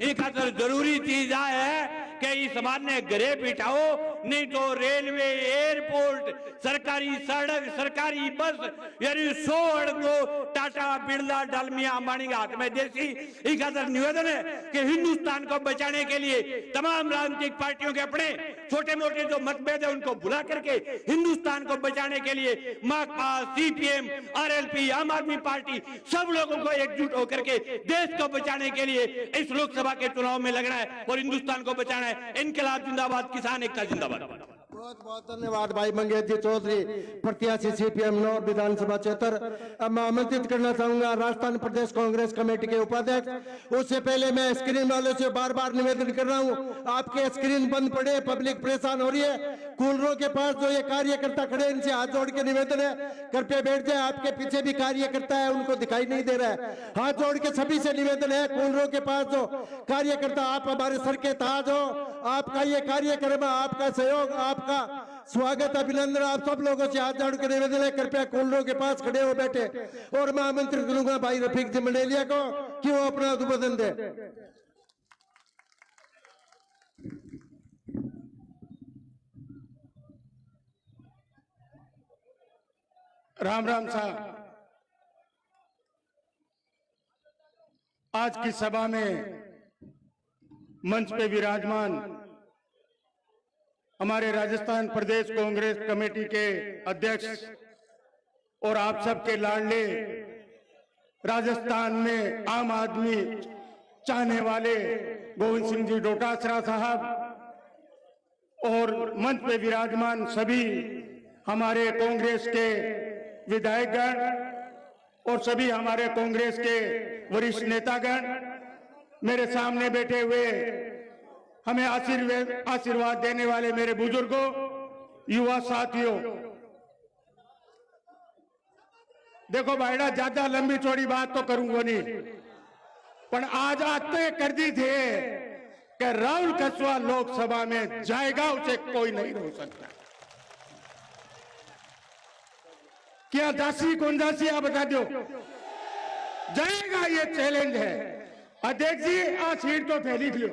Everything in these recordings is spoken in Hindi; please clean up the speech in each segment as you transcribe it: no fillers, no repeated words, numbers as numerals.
इन खातर जरूरी चीज आ है कि इस बार ने घरे बिठाओ, नहीं तो रेलवे, एयरपोर्ट, सरकारी सड़क, सरकारी बस यानी 100 अड़को टाटा, बिरला, डालमिया, अंबानी के हाथ में देसी। इस खातर निवेदन है कि हिंदुस्तान को बचाने के लिए तमाम राजनीतिक पार्टियों के अपने छोटे मोटे जो मतभेद है उनको भुला करके हिंदुस्तान को बचाने के लिए माकपा, सीपीएम, आरएलपी, आम आदमी पार्टी सब लोगों को एकजुट होकर के देश को बचाने के लिए इस लोकसभा के चुनाव में लगना है और हिंदुस्तान को बचाना है। इनकलाब जिंदाबाद, किसान एकता जिंदाबाद। बहुत बहुत धन्यवाद भाई मंगेश जी चौधरी, प्रत्याशी सीपीएम नॉर्थ विधानसभा क्षेत्र। अब मैं आमंत्रित करना चाहूंगा राजस्थान प्रदेश कांग्रेस कमेटी के उपाध्यक्ष। उससे पहले मैं स्क्रीन वालों से बार बार निवेदन कर रहा हूं, आपके स्क्रीन बंद पड़े, पब्लिक परेशान हो रही है। कूलरों के पास जो ये कार्यकर्ता खड़े इनसे हाथ जोड़ के निवेदन है, कृपया बैठ जाए। आपके पीछे भी कार्यकर्ता है, उनको दिखाई नहीं दे रहा है। हाथ जोड़ के सभी से निवेदन है, कूलरों के पास जो कार्यकर्ता, आप हमारे सर के ताज हो, आपका ये कार्यक्रम, आपका सहयोग, आपका स्वागत, अभिनंदन। आप सब लोगों से हाथ जोड़ के निवेदन है, कृपया कूलरों के पास खड़े हो बैठे। और मैं आमंत्रित करूंगा भाई रफीक जी मंडेलिया को कि वो अपना उद्बोधन दे। राम राम साहब, आज की सभा में मंच पे विराजमान हमारे राजस्थान प्रदेश कांग्रेस कमेटी के अध्यक्ष और आप सबके लाडले राजस्थान में आम आदमी चाहने वाले गोविंद सिंह जी डोटासरा साहब और मंच पे विराजमान सभी हमारे कांग्रेस के विधायकगण और सभी हमारे कांग्रेस के वरिष्ठ नेतागण, मेरे सामने बैठे हुए हमें आशीर्वाद देने वाले मेरे बुजुर्गों, युवा साथियों। देखो भाईड़ा, ज्यादा लंबी चौड़ी बात तो करूंगा नहीं, पर आज तय कर दी थे कि राहुल कसवा लोकसभा में जाएगा, उसे कोई नहीं रोक सकता। क्या दासी कौन दासी आप बता दो, जाएगा, ये चैलेंज है। अध्यक्ष जी, आज सीट तो फैली लिख लो,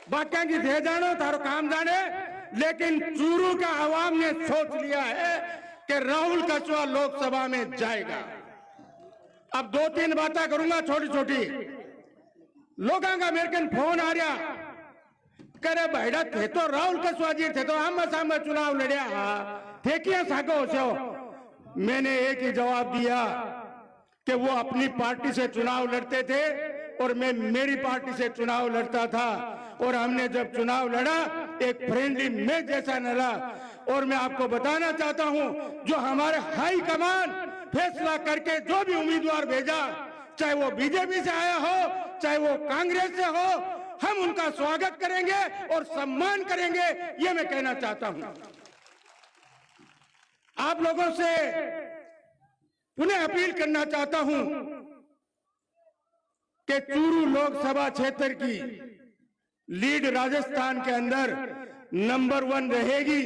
बाकी की दे जानो, तारो काम जाने, लेकिन चूरू का आवाम ने सोच लिया है कि राहुल कसवा लोकसभा में जाएगा। अब 2-3 बातें करूंगा छोटी छोटी। लोगों का मेरे को फोन आ रहा, करे भाईड़ा थे तो राहुल कसवा जी थे तो आम सामने चुनाव लड़िया थे, क्या साको हो। मैंने एक ही जवाब दिया कि वो अपनी पार्टी से चुनाव लड़ते थे और मैं मेरी पार्टी से चुनाव लड़ता था, और हमने जब चुनाव लड़ा एक फ्रेंडली मैच जैसा लड़ा। और मैं आपको बताना चाहता हूं, जो हमारे हाई कमान फैसला करके जो भी उम्मीदवार भेजा, चाहे वो बीजेपी से आया हो, चाहे वो कांग्रेस से हो, हम उनका स्वागत करेंगे और सम्मान करेंगे, ये मैं कहना चाहता हूं। आप लोगों से पुनः अपील करना चाहता हूं कि चूरू लोकसभा क्षेत्र की लीड राजस्थान के अंदर नंबर 1 रहेगी,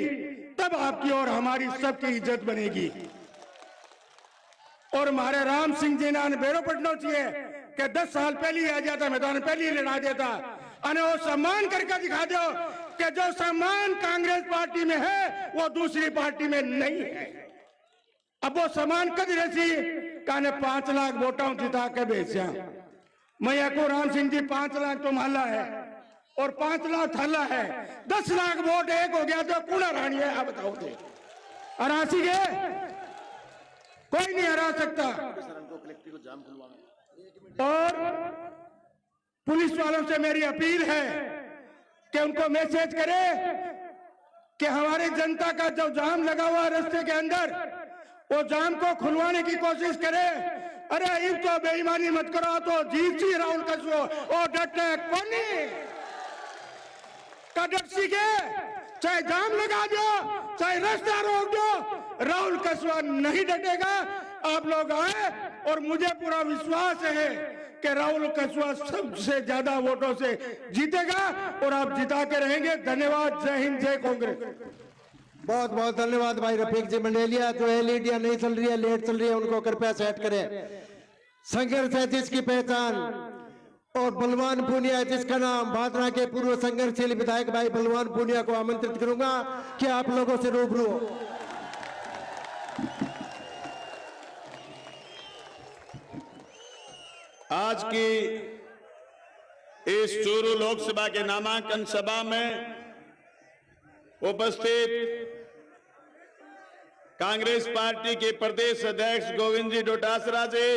तब आपकी और हमारी सबकी इज्जत बनेगी। और हमारे राम सिंह जी ने बेरो पटना चाहिए कि 10 साल पहले आ जाता, मैं तो पहले ही लड़ा देता, अने वो सम्मान करके दिखा दो कि जो सम्मान कांग्रेस पार्टी में है वो दूसरी पार्टी में नहीं है। अब वो सम्मान कद रसी काने 5 लाख वोटों जिता के बेचा, मैं को राम सिंह जी 5 लाख तो माला है और 5 लाख थाला है, 10 लाख वोट एक हो गया तो कूड़ा रानी है। आप बताओ थे अरासी के कोई नहीं हरा सकता। और पुलिस वालों से मेरी अपील है कि उनको मैसेज करे कि हमारी जनता का जो जाम लगा हुआ रास्ते के अंदर, वो जाम को खुलवाने की कोशिश करे। अरे इन तो बेईमानी मत करो, तो जीत सी राहुल कसो और डटे कोनी का डट सीखे, चाहे जाम लगा दो, चाहे रास्ता रोक दो, राहुल कसवा नहीं डटेगा। आप लोग आए और मुझे पूरा विश्वास है कि राहुल कसवा सबसे ज्यादा वोटों से जीतेगा और आप जिता के रहेंगे। धन्यवाद। जय हिंद, जय कांग्रेस। बहुत बहुत धन्यवाद भाई रफीक जी मंडेलिया। जो एलईडी नहीं चल रही है, लेट चल रही है, उनको कृपया सेट करें। संघर्ष है जिसकी पहचान, और बलवान पूनिया है जिसका नाम। भादरा के पूर्व संघर्षशील विधायक भाई बलवान पूनिया को आमंत्रित करूंगा कि आप लोगों से रूबरू हो। आज की इस चूरू लोकसभा के नामांकन सभा में उपस्थित कांग्रेस पार्टी के प्रदेश अध्यक्ष गोविंद जी डोटासरा जी,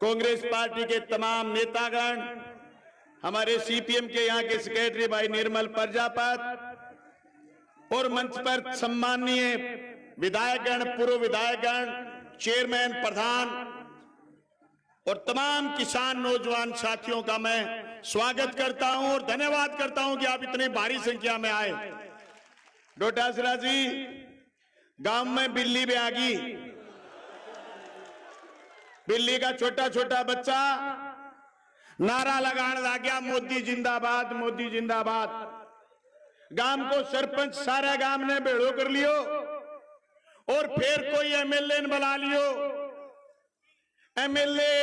कांग्रेस पार्टी के तमाम नेतागण, हमारे सीपीएम के यहाँ के सेक्रेटरी भाई निर्मल प्रजापत और मंच पर सम्माननीय विधायकगण, पूर्व विधायकगण, चेयरमैन, प्रधान और तमाम किसान नौजवान साथियों का मैं स्वागत करता हूं और धन्यवाद करता हूं कि आप इतनी भारी संख्या में आए। डोटासरा जी, गांव में बिल्ली भी आ गई। बिल्ली का छोटा छोटा बच्चा नारा लगाने लग गया, मोदी जिंदाबाद, मोदी जिंदाबाद। गांव को सरपंच सारा गांव ने भेड़ो कर लियो और फिर कोई एमएलए ने बुला लियो। एमएलए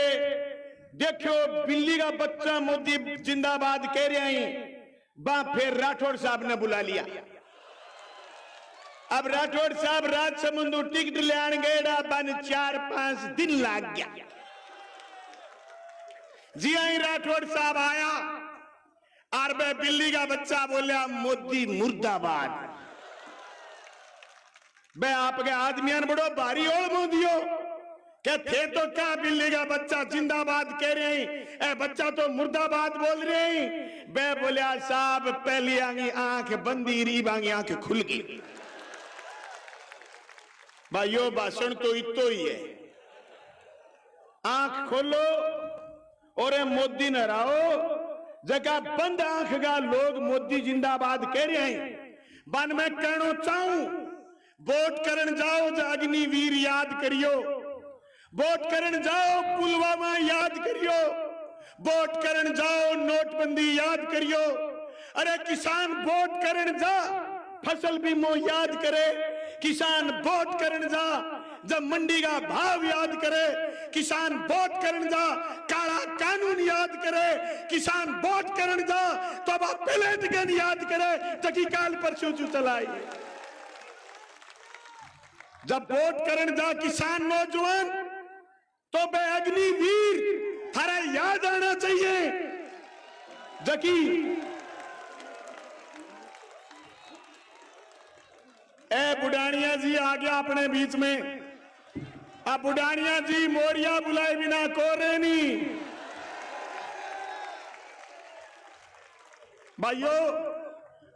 देखो बिल्ली का बच्चा मोदी जिंदाबाद कह रहे हैं, बा फिर राठौड़ साहब ने बुला लिया। अब राठौड़ साहब राजसमंद टिकट लियान गए, बन 4-5 दिन लग गया। जी आई राठौड़ साहब आया और वह बिल्ली का बच्चा बोलिया, मोदी मुर्दाबाद। वह आपके आदमियां बड़ो भारी ओल मोदियो क्या थे तो क्या बिल्ली का बच्चा जिंदाबाद कह रहे हैं, ए बच्चा तो मुर्दाबाद बोल रहे हैं। वह बोलिया, साहब पहली आंगी आंख बंदी, रीब आंगी आंख खुल गई। भाइयों, भाषण तो इतो ही है, आंख खोलो और मोदी न रहो। जगह बंद आंख का लोग मोदी जिंदाबाद कह रहे हैं। बन मैं कहना चाहूं, वोट करन जाओ जो अग्निवीर याद करियो, वोट करन जाओ पुलवामा याद करियो, वोट करन जाओ नोटबंदी याद करियो। अरे किसान वोट करन जा, फसल बीमा याद करे। किसान वोट करन जा, जब मंडी का भाव याद करे। किसान वोट करन जा, काला कानून याद करे। किसान वोट करन जा, तो अब प्लेट गन याद करे, तकी काल परसों चू चलाई। जब वोट करन जा किसान नौजवान, तो बे अग्निवीर थारा याद आना चाहिए। जकी ए बुढ़ानिया जी आ गया अपने बीच में। अब बुढ़ानिया जी मोरिया बुलाए बिना कोरे नहीं। भाइयों,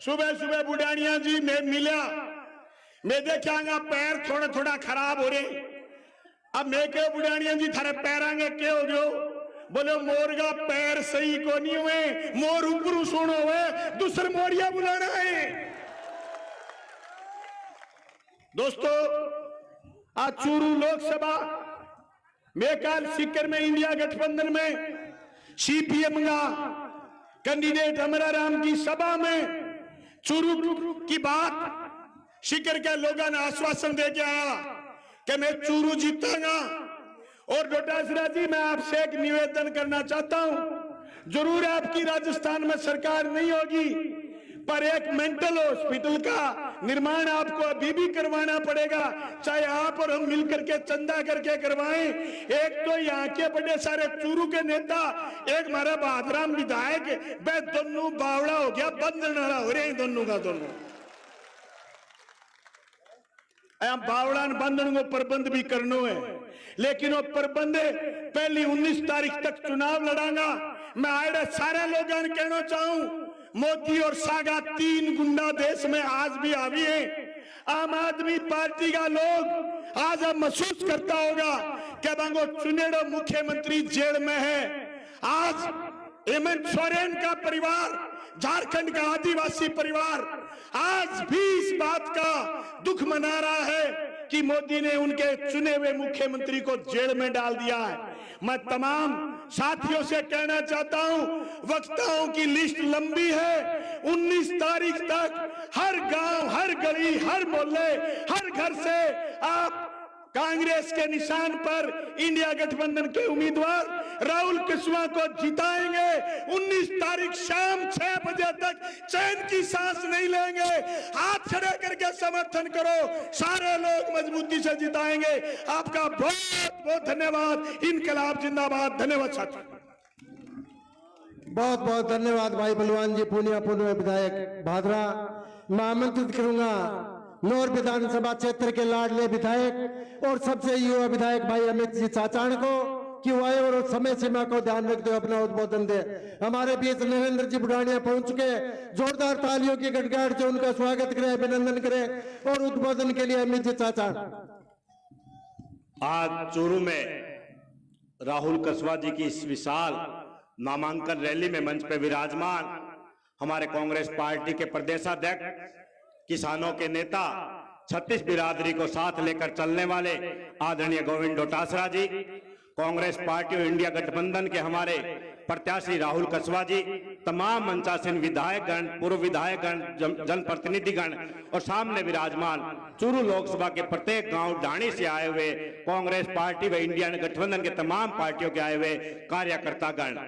सुबह सुबह बुढ़ानिया जी में मिला, मैं देखा पैर थोड़ा थोड़ा खराब हो रहे। अब मैं क्या बुढ़ानिया जी थारे पैरांगे क्या हो गयो? बोले मोर का पैर सही को नहीं हुए, मोर ऊपर सुनो हुए, दूसरे मोरिया बुलाना है। दोस्तों, आज चूरू लोकसभा मेकाल सीकर में इंडिया गठबंधन में सीपीएम का कैंडिडेट अमरा राम की सभा में चूरू की बात सीकर के लोगों ने आश्वासन दे के आया कि मैं चूरू जीतांगा। और डोटासरा जी, मैं आपसे एक निवेदन करना चाहता हूं। जरूर आपकी राजस्थान में सरकार नहीं होगी, पर एक मेंटल हॉस्पिटल का निर्माण आपको अभी भी करवाना पड़ेगा, चाहे आप और हम मिलकर के चंदा करके करवाएं। एक तो यहाँ के बड़े सारे चूरू के नेता, एक हमारा भादराम विधायक, वे दोनों बावड़ा हो गया, बंधन हो रहे हैं दोनों का दोनों। बावड़ा बंधन को प्रबंध भी करनो है, लेकिन वो प्रबंध पहली 19 तारीख तक चुनाव लड़ांगा। मैं आए सारे लोगों ने कहना चाहूं, मोदी और सागा 3 गुंडा देश में आज भी आवी है। आम आदमी पार्टी का लोग आज अब महसूस करता होगा कि बंगो चुनेड़ो मुख्यमंत्री जेल में है। आज हेमंत सोरेन का परिवार, झारखंड का आदिवासी परिवार आज भी इस बात का दुख मना रहा है कि मोदी ने उनके चुने हुए मुख्यमंत्री को जेल में डाल दिया है। मैं तमाम साथियों से कहना चाहता हूं, वक्ताओं की लिस्ट लंबी है। 19 तारीख तक हर गांव, हर गली, हर मोहल्ले, हर घर से आप कांग्रेस के निशान पर इंडिया गठबंधन के उम्मीदवार राहुल कुशवाहा को जिताएंगे। 19 तारीख शाम 6 बजे तक चैन की सांस नहीं लेंगे। हाथ खड़े करके समर्थन करो, सारे लोग मजबूती से जिताएंगे। आपका बहुत बहुत धन्यवाद। इनकलाब जिंदाबाद। धन्यवाद साथी। बहुत बहुत धन्यवाद भाई बलवान जी, पूनिया पूर्व विधायक भादरा। मैं आमंत्रित करूंगा नौर विधानसभा क्षेत्र के लाडले विधायक और सबसे युवा विधायक भाई अमित जी चाचाण को कि वो आए और समय सीमा को ध्यान रखते हुए अपना उद्बोधन दे। हमारे बीच नरेंद्र जी बुढ़ानिया पहुंच चुके, जोरदार तालियों की गड़गड़ाहट से उनका स्वागत करें, अभिनंदन करें। और उद्बोधन के लिए अमित जी चाचाण। आज चूरू में राहुल कुशवाहा जी की इस विशाल नामांकन रैली में मंच पे विराजमान हमारे कांग्रेस पार्टी के प्रदेशाध्यक्ष, किसानों के नेता, छत्तीस बिरादरी को साथ लेकर चलने वाले आदरणीय गोविंद डोटासरा जी, कांग्रेस पार्टी और इंडिया गठबंधन के हमारे प्रत्याशी राहुल कुशवाहा जी, तमाम मंचासीन विधायकगण, पूर्व विधायकगण, जनप्रतिनिधिगण और सामने विराजमान चूरू लोकसभा के प्रत्येक गांव ढाणी से आए हुए कांग्रेस पार्टी व इंडिया गठबंधन के तमाम पार्टियों के आए हुए कार्यकर्तागण।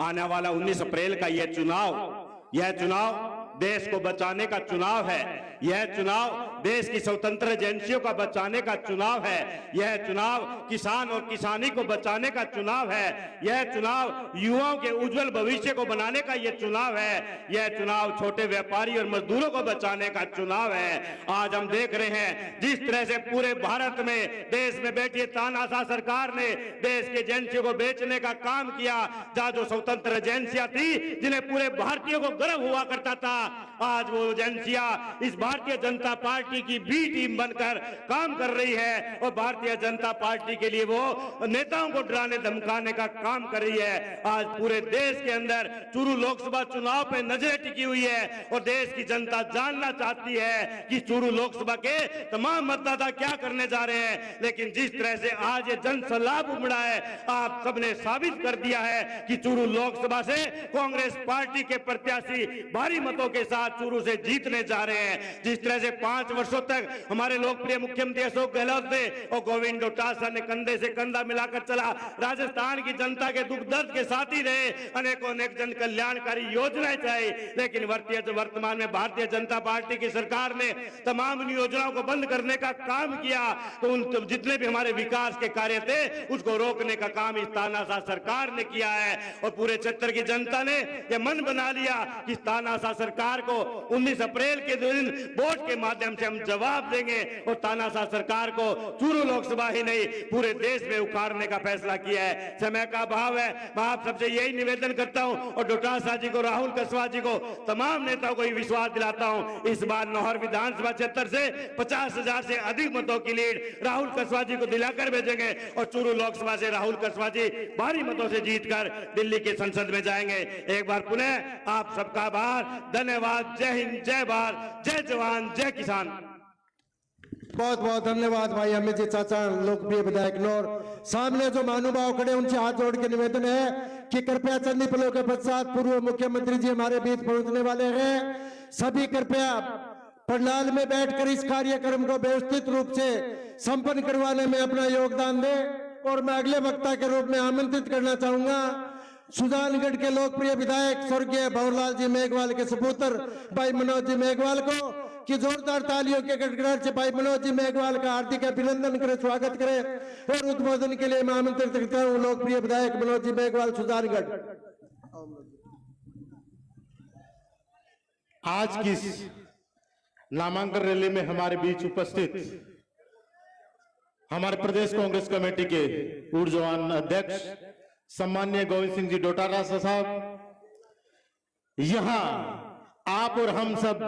आने वाला 19 अप्रैल का यह चुनाव देश को बचाने का चुनाव है। यह चुनाव देश की स्वतंत्र एजेंसियों का बचाने का चुनाव है। यह चुनाव किसान और किसानी को बचाने का चुनाव है। यह चुनाव युवाओं के उज्जवल भविष्य को बनाने का यह चुनाव है। यह चुनाव छोटे व्यापारी और मजदूरों को बचाने का चुनाव है। आज हम देख रहे हैं जिस तरह से पूरे भारत में देश में बैठी तानाशाह सरकार ने देश की एजेंसियों को बेचने का काम किया। जहां जो स्वतंत्र एजेंसियां थी जिन्हें पूरे भारतीयों को गर्व हुआ करता था, आज वो एजेंसियां इस भारतीय जनता पार्टी की बी टीम बनकर काम कर रही है और भारतीय जनता पार्टी के लिए वो नेताओं को डराने धमकाने का काम कर रही है। आज पूरे देश के अंदर चूरू लोकसभा चुनाव पे नजरें टिकी हुई है और देश की जनता जानना चाहती है कि चूरू लोकसभा के तमाम मतदाता क्या करने जा रहे हैं। लेकिन जिस तरह से आज ये जन सैलाब उमड़ा है, आप सबने साबित कर दिया है कि चूरू लोकसभा से कांग्रेस पार्टी के प्रत्याशी भारी मतों के साथ चूरू से जीतने जा रहे हैं। जिस तरह से 5 वर्षों तक हमारे लोकप्रिय मुख्यमंत्री अशोक गहलोत ने और गोविंद डोटासरा ने कंधे से कंधा मिलाकर चला, राजस्थान की जनता के दुख दर्द के साथ ही रहे, अनेक जन कल्याणकारी योजनाएं चाहिए। लेकिन वर्तमान में भारतीय जनता पार्टी की सरकार ने तमाम योजनाओं को बंद करने का काम किया। तो उन जितने भी हमारे विकास के कार्य थे उसको रोकने का काम इस तानाशाह सरकार ने किया है। और पूरे क्षेत्र की जनता ने यह मन बना लिया कि तानाशाह सरकार को 19 अप्रैल के दिन वोट के माध्यम से हम जवाब देंगे और तानाशाह सरकार को चूरू लोकसभा ही नहीं पूरे देश में उखाड़ने का फैसला किया है। समय का अभाव है, मैं आप सबसे यही निवेदन करता हूं और डोटासरा जी को, राहुल कुशवाहा जी को, तमाम नेताओं को विश्वास दिलाता हूं, इस बार नौहर विधानसभा क्षेत्र से 50,000 से अधिक मतों की लीड राहुल कुशवाहा जी को दिलाकर भेजेंगे और चूरू लोकसभा से राहुल कुशवाहा जी भारी मतों से जीतकर दिल्ली के संसद में जाएंगे। एक बार पुनः आप सबका आभार, धन्यवाद। जय हिंद, जय भारत, जय जवान, जय किसान। बहुत बहुत धन्यवाद भाई अमित जी चाचा, लोकप्रिय विधायक नौर। सामने जो महानुभाव खड़े उनसे हाथ जोड़ के निवेदन है कि कृपया चंद पलों के पश्चात पूर्व मुख्यमंत्री जी हमारे बीच पहुंचने वाले हैं। सभी कृपया पंडाल में बैठकर इस कार्यक्रम को व्यवस्थित रूप से संपन्न करवाने में अपना योगदान दें। और मैं अगले वक्ता के रूप में आमंत्रित करना चाहूंगा सुजानगढ़ के लोकप्रिय विधायक स्वर्गीय भंवरलाल जी मेघवाल के सपुत्र भाई मनोज जी मेघवाल को कि जोरदार तालियों के गड़गड़ाहट से भाई मनोज जी मेघवाल का हार्दिक अभिनंदन करें, स्वागत करें। और उद्बोधन के लिए मैं आमंत्रित करता हूं लोकप्रिय विधायक मनोज जी मेघवाल सुजानगढ़। आज की इस नामांकन रैली में हमारे बीच उपस्थित हमारे प्रदेश कांग्रेस कमेटी के ऊर्जवान अध्यक्ष सम्माननीय गोविंद सिंह जी डोटासरा साहब, यहां आप और हम सब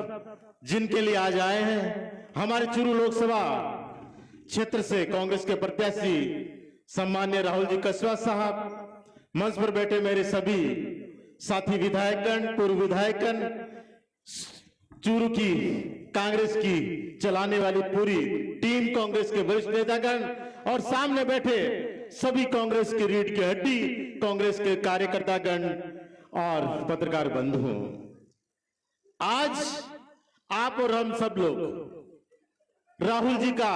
जिनके लिए आज आए हैं, हमारे चूरू लोकसभा क्षेत्र से कांग्रेस के प्रत्याशी सम्माननीय राहुल जी कुशवाहा साहब, मंच पर बैठे मेरे सभी साथी विधायकगण, पूर्व विधायकगण, चूरू की कांग्रेस की चलाने वाली पूरी टीम, कांग्रेस के वरिष्ठ नेतागण और सामने बैठे सभी कांग्रेस की रीढ़ की हड्डी, कांग्रेस के कार्यकर्तागण और पत्रकार बंधु, आज आप और हम सब लोग राहुल जी का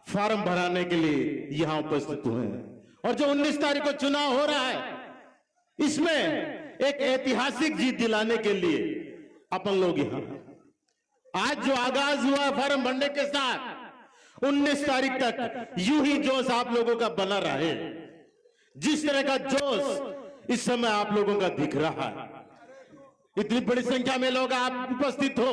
फॉर्म भराने के लिए यहां उपस्थित हुए हैं। और जो 19 तारीख को चुनाव हो रहा है, इसमें एक ऐतिहासिक जीत दिलाने के लिए अपन लोग यहां आज जो आगाज हुआ फॉर्म भरने के साथ 19 तारीख तक यूं ही जोश आप लोगों का बना रहे। जिस तरह का जोश इस समय आप लोगों का दिख रहा है, इतनी बड़ी संख्या में लोग आप उपस्थित हो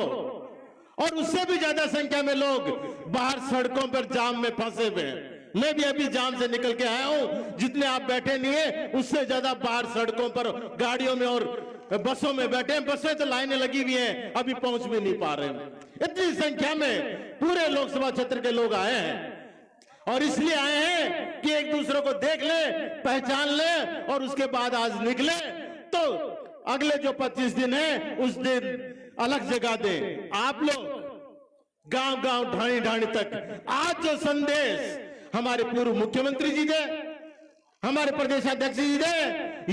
और उससे भी ज्यादा संख्या में लोग बाहर सड़कों पर जाम में फंसे हुए हैं। मैं भी अभी जाम से निकल के आया हूं, जितने आप बैठे नहीं है उससे ज्यादा बाहर सड़कों पर गाड़ियों में और बसों में बैठे हैं। बसें तो लाइनें लगी हुई हैं, अभी पहुंच भी नहीं पा रहे हैं। इतनी संख्या में पूरे लोकसभा क्षेत्र के लोग आए हैं और इसलिए आए हैं कि एक दूसरे को देख ले, पहचान ले और उसके बाद आज निकले तो अगले जो 25 दिन है उस दिन अलग जगह दें। आप लोग गांव गांव ढाणी ढाणी तक आज जो संदेश हमारे पूर्व मुख्यमंत्री जी दे, हमारे प्रदेश अध्यक्ष जी दे,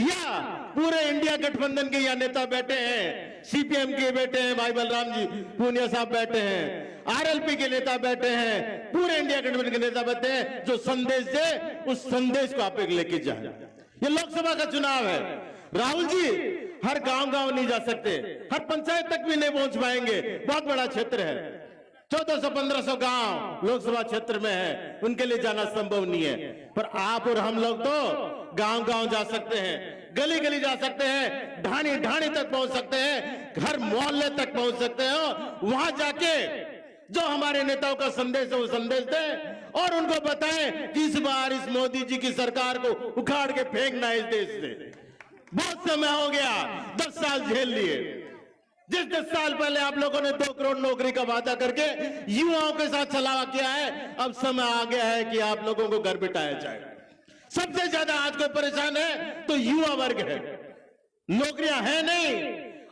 या पूरे इंडिया गठबंधन के यहाँ नेता बैठे हैं, सीपीएम के बैठे हैं, भाई बलराम जी पूनिया साहब बैठे हैं, आरएलपी के नेता बैठे हैं, पूरे इंडिया गठबंधन के नेता बैठे हैं, जो संदेश दे उस संदेश को आप एक लेके जाए। ये लोकसभा का चुनाव है। राहुल जी हर गांव गांव नहीं जा सकते, हर पंचायत तक भी नहीं पहुंच पाएंगे, बहुत बड़ा क्षेत्र है, 1400-1500 गांव लोकसभा क्षेत्र में है, उनके लिए जाना संभव नहीं है। पर आप और हम लोग तो गांव गांव जा सकते हैं, गली गली जा सकते हैं, ढाणी ढाणी तक पहुंच सकते हैं, घर मोहल्ले तक पहुंच सकते हो। वहां जाके जो हमारे नेताओं का संदेश है वो संदेश दें और उनको बताएं कि इस बार इस मोदी जी की सरकार को उखाड़ के फेंकना है इस देश से। बहुत समय हो गया, 10 साल झेल लिए। जिस 10 साल पहले आप लोगों ने 2 करोड़ नौकरी का वादा करके युवाओं के साथ छलावा किया है, अब समय आ गया है कि आप लोगों को घर बिठाया जाए। सबसे ज्यादा आज कोई परेशान है तो युवा वर्ग है, नौकरियां हैं नहीं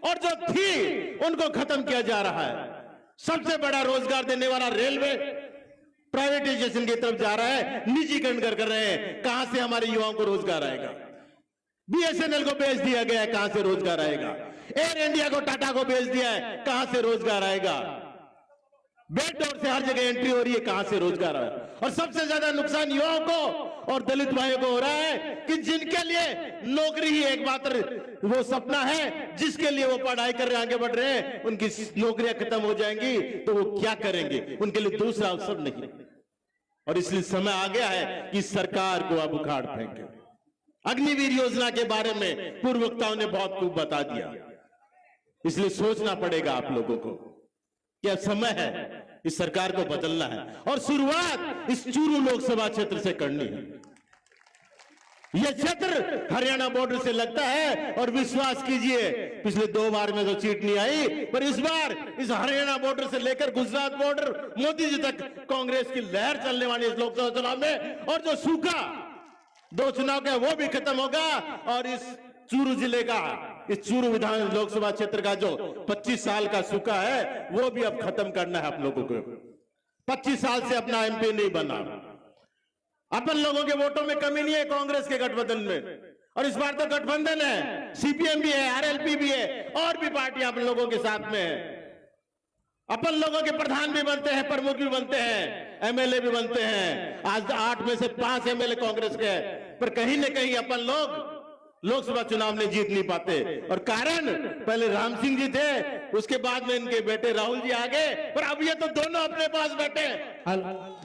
और जो थी उनको खत्म किया जा रहा है। सबसे बड़ा रोजगार देने वाला रेलवे प्राइवेटाइजेशन की तरफ जा रहा है, निजीकरण कर रहे हैं। कहां से हमारे युवाओं को रोजगार आएगा? बीएसएनएल को बेच दिया गया है, कहां से रोजगार आएगा? एयर इंडिया को टाटा को बेच दिया है, कहां से रोजगार आएगा? बैकडोर से हर जगह एंट्री हो रही है, कहां से रोजगार आएगा? और सबसे ज्यादा नुकसान युवाओं को और दलित भाइयों को हो रहा है कि जिनके लिए नौकरी ही एकमात्र वो सपना है, जिसके लिए वो पढ़ाई कर रहे आगे बढ़ रहे हैं, उनकी नौकरियां खत्म हो जाएंगी तो वो क्या करेंगे? उनके लिए दूसरा अवसर नहीं। और इसलिए समय आ गया है कि सरकार को अब उखाड़ फेंके। अग्निवीर योजना के बारे में पूर्व वक्ताओं ने बहुत खूब बता दिया, इसलिए सोचना पड़ेगा आप लोगों को कि अब समय है इस सरकार को बदलना है और शुरुआत इस चूरू लोकसभा क्षेत्र से करनी है। यह क्षेत्र हरियाणा बॉर्डर से लगता है और विश्वास कीजिए पिछले 2 बार में तो सीट नहीं आई, पर इस बार इस हरियाणा बॉर्डर से लेकर गुजरात बॉर्डर मोदी जी तक कांग्रेस की लहर चलने वाली इस लोकसभा चुनाव में। और जो सूखा 2 चुनाव का वो भी खत्म होगा और इस चूरू जिले का, इस चूरू विधान लोकसभा क्षेत्र का जो 25 साल का सूखा है वो भी अब खत्म करना है आप लोगों को। 25 साल से अपना एमपी नहीं बना, अपन लोगों के वोटों में कमी नहीं है कांग्रेस के गठबंधन में। और इस बार तो गठबंधन है, सीपीएम भी है, आरएलपी भी है और भी पार्टियां अपन लोगों के साथ में है। अपन लोगों के प्रधान भी बनते हैं, प्रमुख भी बनते हैं, एमएलए भी बनते हैं। आज 8 में से 5 एमएलए कांग्रेस के हैं, पर कहीं न कहीं अपन लोग लोकसभा चुनाव में जीत नहीं पाते। और कारण पहले राम सिंह जी थे, उसके बाद में इनके बेटे राहुल जी आ गए, पर अब ये तो दोनों अपने पास बैठे,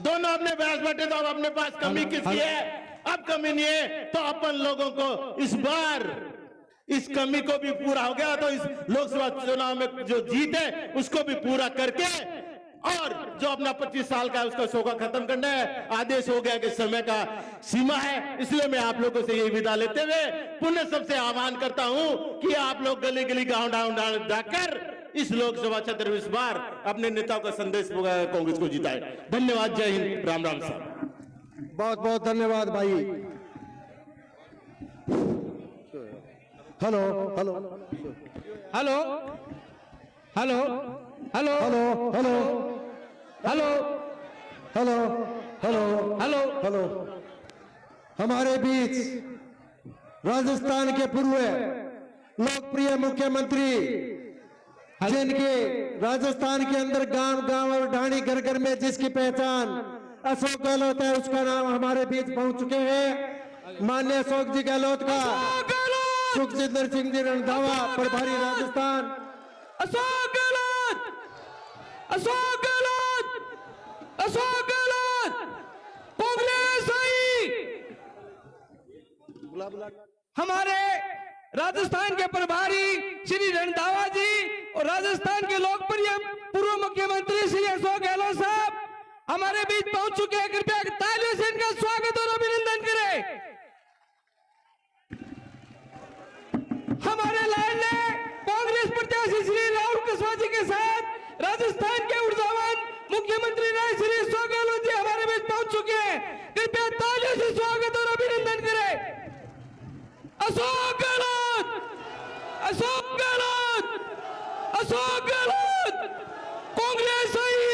दोनों अपने पास बैठे, तो अब अपने पास कमी किसकी है? अब कमी नहीं है तो अपन लोगों को इस बार इस कमी को भी पूरा हो गया तो इस लोकसभा चुनाव में जो जीत है उसको भी पूरा करके और जो अपना 25 साल का है उसका शोका खत्म करना है। आदेश हो गया कि समय का सीमा है, इसलिए मैं आप लोगों से ये विदा लेते हुए पुनः सबसे आह्वान करता हूं कि आप लोग गली गली गांव गांव जाकर इस लोकसभा क्षेत्र में इस बार अपने नेताओं का संदेश कांग्रेस को जिताए। धन्यवाद, जय हिंद, राम राम साहब। बहुत बहुत धन्यवाद भाई। Hello hello hello hello hello hello hello hello hello hello hello hello. हमारे बीच राजस्थान के पूर्व लोकप्रिय मुख्यमंत्री, जिनके राजस्थान के अंदर गांव गांव और ढाणी घर घर में जिसकी पहचान अशोक गहलोत है, उसका नाम हमारे बीच पहुंच चुके हैं। माननीय अशोक जी गहलोत का सुखजिंदर सिंह जी रंधावा, प्रभारी राजस्थान। अशोक गहलोत, अशोक गहलोत, अशोक गहलोत, कांग्रेस आई। हमारे राजस्थान के प्रभारी श्री रंधावा जी और राजस्थान के लोकप्रिय पूर्व मुख्यमंत्री श्री अशोक गहलोत साहब हमारे बीच पहुंच चुके हैं। कृपया तालियों से इनका स्वागत और अभिनंदन करें। हमारे लाइन ने कांग्रेस प्रत्याशी श्री राहुल कुशवाहा जी के साथ राजस्थान के ऊर्जावान मुख्यमंत्री रहे श्री अशोक गहलोत जी हमारे बीच पहुंच चुके हैं। कृपया तालियों से स्वागत और अभिनंदन करें। अशोक गहलोत, अशोक गहलोत, अशोक गहलोत, कांग्रेस आई,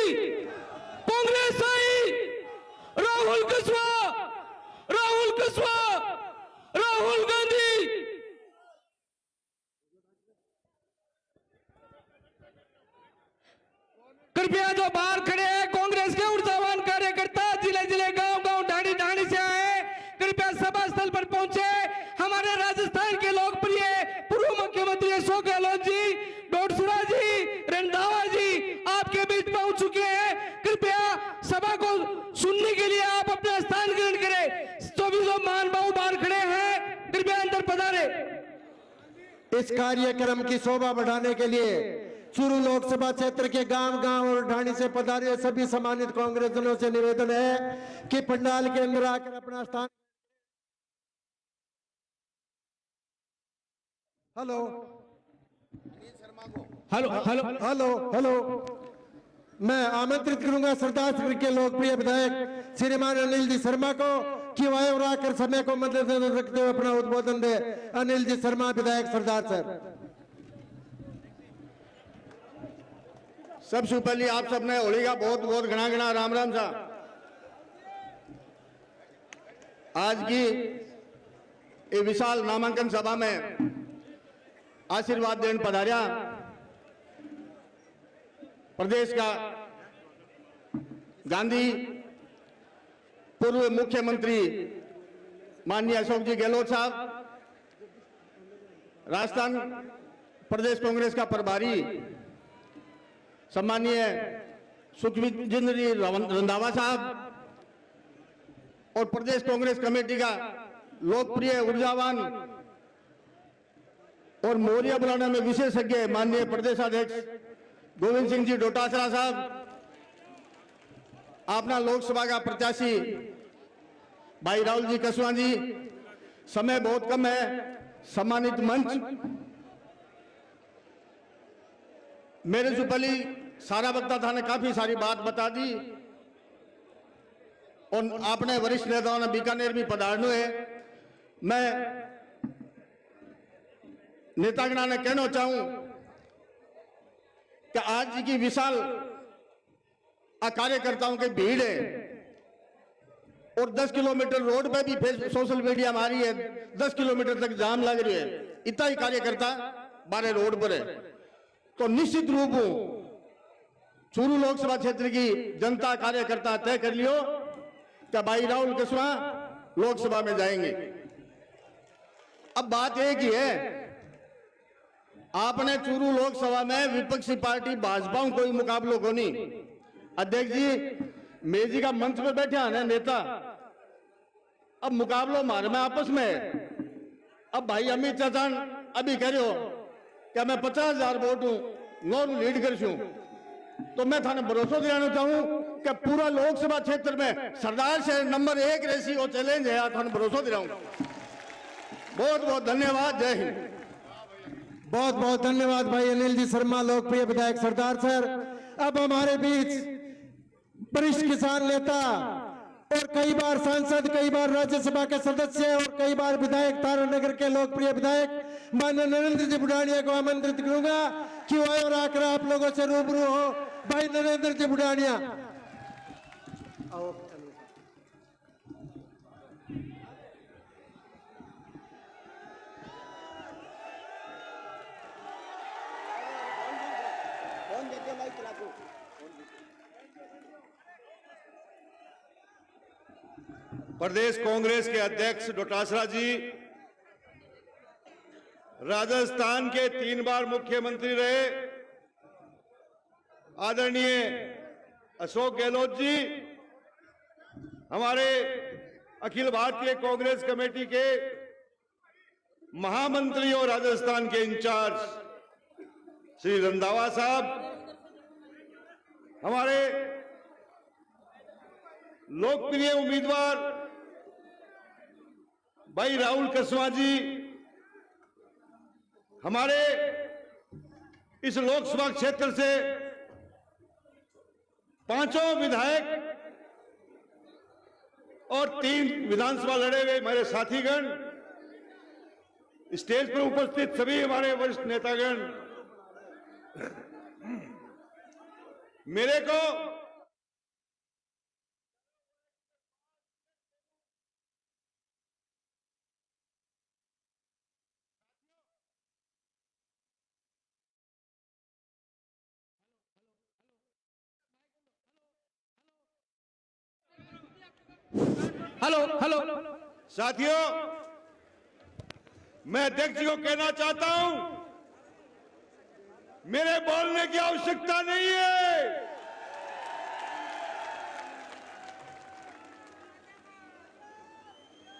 कांग्रेस आई। राहुल कुशवाहा, राहुल कुशवाहा, राहुल गांधी। कृपया जो बाहर खड़े हैं कांग्रेस के ऊर्जावान कार्यकर्ता, जिले जिले गांव गांव ढाणी ढाणी से आए, कृपया सभा स्थल पर पहुंचे। हमारे राजस्थान के लोकप्रिय पूर्व मुख्यमंत्री अशोक गहलोत जी, डोडसरा जी, रंधावा जी आपके बीच पहुंच चुके हैं। कृपया सभा को सुनने के लिए आप अपना स्थान ग्रहण करें। जो महानुभाव बाहर खड़े हैं कृपया अंदर पधारे। इस कार्यक्रम की शोभा बढ़ाने के लिए चूरू लोकसभा क्षेत्र के गांव गांव और ढाणी से पधारे सभी सम्मानित कांग्रेसजनों से निवेदन है कि पंडाल के अंदर आकर अपना स्थान। Hello hello hello hello hello, मैं आमंत्रित करूंगा सरदार नगर के लोकप्रिय विधायक श्रीमान अनिल जी शर्मा को कि वह और आकर समय को मद्देनजर रखते हुए अपना उद्बोधन दे। अनिल जी शर्मा, विधायक सरदार सर। सबसे पहले आप सबने होली का बहुत बहुत घना घना राम राम सा। आज की ये विशाल नामांकन सभा में आशीर्वाद देने पधारिया प्रदेश का गांधी पूर्व मुख्यमंत्री माननीय अशोक जी गहलोत साहब, राजस्थान प्रदेश कांग्रेस का प्रभारी सम्मानीय सुखजिंदर जी रंधावा साहब और प्रदेश कांग्रेस कमेटी का लोकप्रिय ऊर्जावान और मोरिया बुलाने में विशेषज्ञ माननीय प्रदेशाध्यक्ष गोविंद सिंह जी डोटासरा साहब, अपना लोकसभा का प्रत्याशी भाई राहुल जी कुशवाहा जी, समय बहुत कम है, सम्मानित मंच, मेरे से पहले सारा वक्ता था ने काफी सारी बात बता दी और आपने वरिष्ठ नेताओं ने बीकानेर भी पधारनो है। मैं नेतागणा ने कहना चाहूं कि आज की विशाल कार्यकर्ताओं की भीड़ है और 10 किलोमीटर रोड पे भी सोशल मीडिया में आ रही है, 10 किलोमीटर तक जाम लग रही है। इतना ही कार्यकर्ता बारे रोड पर है, तो निश्चित रूप चूरू लोकसभा क्षेत्र की जनता कार्यकर्ता तय कर लियो कि भाई राहुल कुशवाहा लोकसभा में जाएंगे। अब बात एक ही है, आपने चूरू लोकसभा में विपक्षी पार्टी भाजपा कोई मुकाबलो को नहीं। अध्यक्ष जी मेजी का मंच पे बैठे हैं नेता, अब मुकाबलो मारे में आपस में। अब भाई अमित चाचा अभी कह रहे हो कि मैं 50,000 वोट हूं, नौ लीड कर छू, तो मैं थाने भरोसा दिलाना चाहूं कि पूरा लोकसभा क्षेत्र में सरदार से नंबर 1 रेसी वो चैलेंज है, थाने भरोसा दिलाऊंगा। बहुत बहुत धन्यवाद, जय हिंद। बहुत बहुत धन्यवाद भाई अनिल जी शर्मा, लोकप्रिय विधायक सरदार सर। अब हमारे बीच वरिष्ठ किसान नेता और कई बार सांसद, कई बार राज्यसभा के सदस्य और कई बार विधायक तारानगर के लोकप्रिय विधायक माननीय नरेंद्र जी बुढ़ानिया को आमंत्रित करूंगा कि वह और आकर आप लोगों से रूबरू हो। भाई नरेंद्र जी बुढ़ानिया। प्रदेश कांग्रेस के अध्यक्ष डोटासरा जी, राजस्थान के 3 बार मुख्यमंत्री रहे आदरणीय अशोक गहलोत जी, हमारे अखिल भारतीय कांग्रेस कमेटी के महामंत्री और राजस्थान के इंचार्ज श्री रंधावा साहब, हमारे लोकप्रिय उम्मीदवार भाई राहुल कसवा जी, हमारे इस लोकसभा क्षेत्र से 5 विधायक और 3 विधानसभा लड़े हुए हमारे साथीगण, स्टेज पर उपस्थित सभी हमारे वरिष्ठ नेतागण, मेरे को हेलो साथियों, मैं अध्यक्ष जी को कहना चाहता हूं, मेरे बोलने की आवश्यकता नहीं है।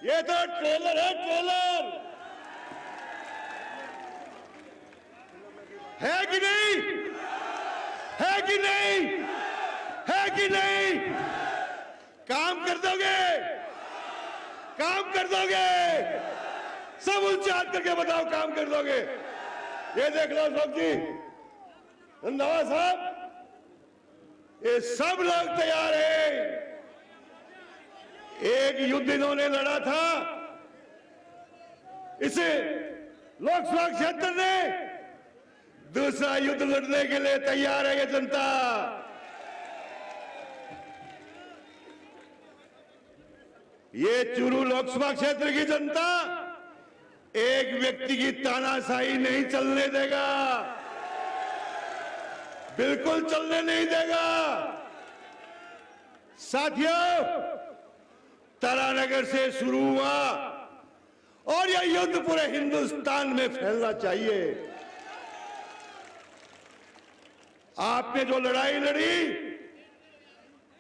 ये तो ट्रेलर है, ट्रेलर है कि नहीं? है कि नहीं? है कि नहीं? काम कर दोगे? काम कर दोगे? सब ऊंचे हाथ करके बताओ, काम कर दोगे? ये देख लो अशोक जी, रंधावा साहब, ये सब लोग तैयार हैं। एक युद्ध इन्होंने लड़ा था इस लोकसभा क्षेत्र ने, दूसरा युद्ध लड़ने के लिए तैयार है ये जनता। ये चूरू लोकसभा क्षेत्र की जनता एक व्यक्ति की तानाशाही नहीं चलने देगा, बिल्कुल चलने नहीं देगा। साथियों, तारानगर से शुरू हुआ और यह युद्ध पूरे हिंदुस्तान में फैलना चाहिए। आपने जो लड़ाई लड़ी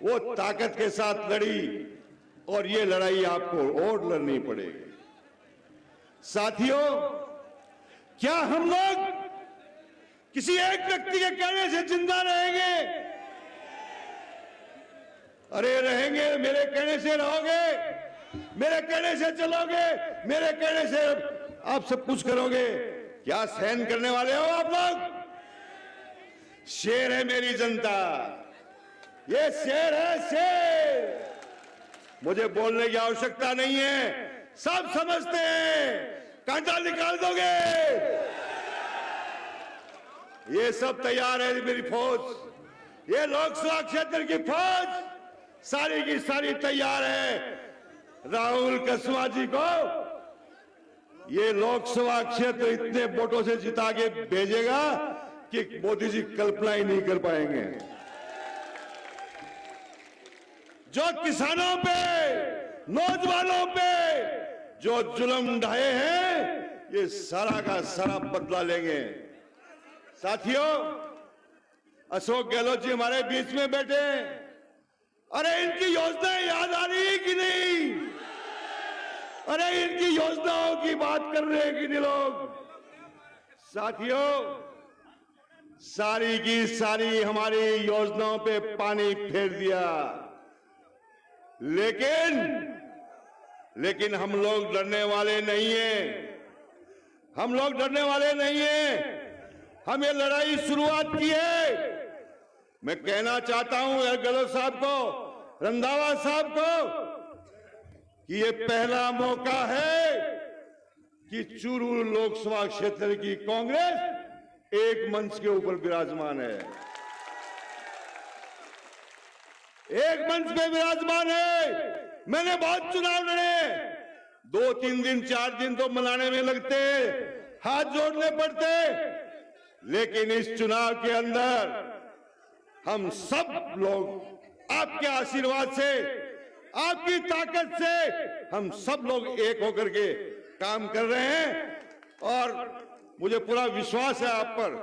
वो ताकत के साथ लड़ी और ये लड़ाई आपको और लड़नी पड़ेगी। साथियों, क्या हम लोग किसी एक व्यक्ति के कहने से जिंदा रहेंगे? अरे रहेंगे, मेरे कहने से रहोगे, मेरे कहने से चलोगे, मेरे कहने से आप सब कुछ करोगे। क्या सहन करने वाले हो आप लोग? शेर है मेरी जनता, ये शेर है, शेर। मुझे बोलने की आवश्यकता नहीं है, सब समझते हैं। कांटा निकाल दोगे? ये सब तैयार है मेरी फौज, ये लोकसभा क्षेत्र की फौज सारी की सारी तैयार है। राहुल कसवा जी को ये लोकसभा क्षेत्र इतने वोटों से जिता के भेजेगा कि मोदी जी कल्पना ही नहीं कर पाएंगे। जो किसानों पे, नौजवानों पे जो जुल्म ढाए हैं, ये सारा का सारा बदला लेंगे। साथियों, अशोक गहलोत जी हमारे बीच में बैठे हैं। अरे इनकी योजनाएं याद आ रही है कि नहीं? अरे इनकी योजनाओं की बात कर रहे हैं कि नहीं लोग? साथियों, सारी की सारी हमारी योजनाओं पे पानी फेर दिया, लेकिन हम लोग डरने वाले नहीं हैं। हम लोग डरने वाले नहीं हैं। हम ये लड़ाई शुरुआत की है। मैं कहना चाहता हूं गहलोत साहब को, रंधावा साहब को, कि ये पहला मौका है कि चूरू लोकसभा क्षेत्र की कांग्रेस एक मंच के ऊपर विराजमान है, एक मंच पे विराजमान है। मैंने बहुत चुनाव लड़े, 2-3 दिन 4 दिन तो मनाने में लगते, हाथ जोड़ने पड़ते, लेकिन इस चुनाव के अंदर हम सब लोग आपके आशीर्वाद से आपकी ताकत से हम सब लोग एक होकर के काम कर रहे हैं और मुझे पूरा विश्वास है आप पर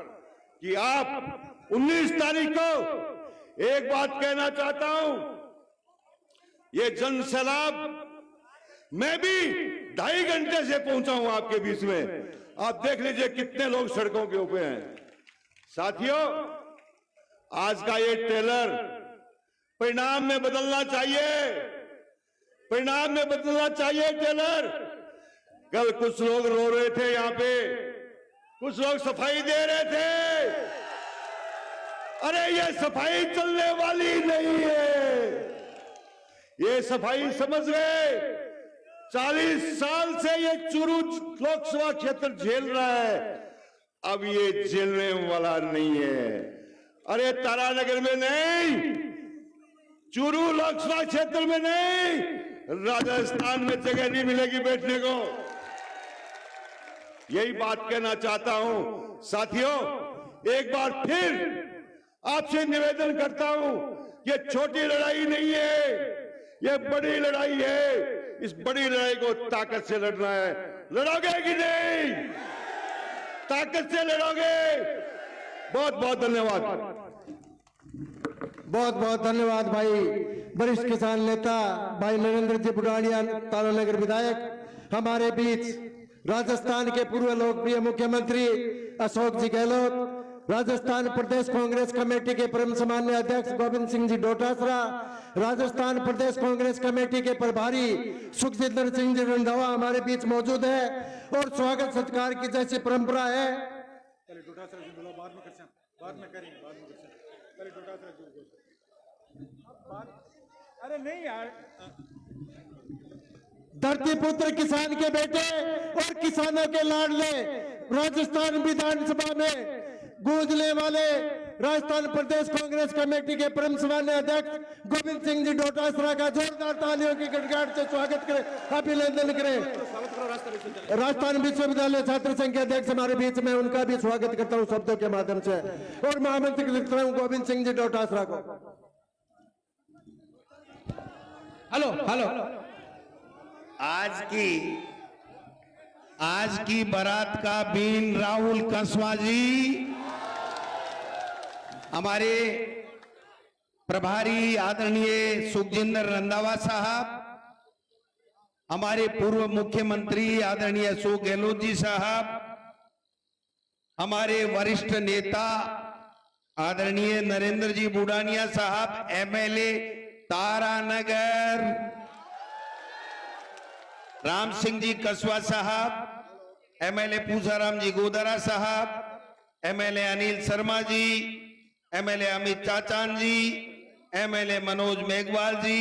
कि आप 19 तारीख को एक बात कहना चाहता हूं, ये जन सैलाब मैं भी 2.5 घंटे से पहुंचा हूं आपके बीच में। आप देख लीजिए कितने लोग सड़कों के ऊपर हैं। साथियों, आज का ये ट्रेलर परिणाम में बदलना चाहिए, परिणाम में बदलना चाहिए ट्रेलर। कल कुछ लोग रो रहे थे, यहां पे कुछ लोग सफाई दे रहे थे। अरे ये सफाई चलने वाली नहीं है, ये सफाई समझ गए 40 साल से ये चूरू लोकसभा क्षेत्र झेल रहा है, अब ये झेलने वाला नहीं है। अरे तारानगर में नहीं, चूरू लोकसभा क्षेत्र में नहीं, राजस्थान में जगह नहीं मिलेगी बैठने को। यही बात कहना चाहता हूं। साथियों, एक बार फिर आपसे निवेदन करता हूं, ये छोटी लड़ाई नहीं है, ये बड़ी लड़ाई है। इस बड़ी लड़ाई को ताकत से लड़ना है। लड़ोगे कि नहीं? ताकत से लड़ोगे? बहुत बहुत धन्यवाद। बहुत बहुत धन्यवाद भाई वरिष्ठ किसान नेता भाई नरेंद्र जी बुढ़ानिया, तारानगर विधायक। हमारे बीच राजस्थान के पूर्व लोकप्रिय मुख्यमंत्री अशोक जी गहलोत, राजस्थान प्रदेश कांग्रेस कमेटी के परम सम्मान्य अध्यक्ष गोविंद सिंह जी डोटासरा, राजस्थान प्रदेश कांग्रेस कमेटी के प्रभारी सुखजिंदर सिंह जी रंधावा हमारे बीच मौजूद है और स्वागत सत्कार की जैसी परंपरा है। अरे नहीं यार, धरती पुत्र किसान के बेटे और किसानों के लाडले राजस्थान विधानसभा में गूंजने वाले राजस्थान प्रदेश कांग्रेस कमेटी के परम सम्मान्य अध्यक्ष गोविंद सिंह जी डोटासरा का जोरदार तालियों की गड़गड़ाहट से स्वागत करें, अभिनंदन करें। राजस्थान विश्वविद्यालय छात्र संघ के अध्यक्ष हमारे बीच में, उनका भी स्वागत करता हूं शब्दों के माध्यम से और महामंत्री लिखता हूं गोविंद सिंह जी डोटासरा को। Hello hello. आज की बारात का बीन राहुल कसवा जी, हमारे प्रभारी आदरणीय सुखजिंदर रंधावा साहब, हमारे पूर्व मुख्यमंत्री आदरणीय अशोक गहलोत जी साहब, हमारे वरिष्ठ नेता आदरणीय नरेंद्र जी बुढ़ानिया साहब, एमएलए तारानगर राम सिंह जी कसवा साहब, एमएलए पूसाराम जी गोदरा साहब, एमएलए अनिल शर्मा जी, एमएलए अमित चाचान जी, एमएलए मनोज मेघवाल जी,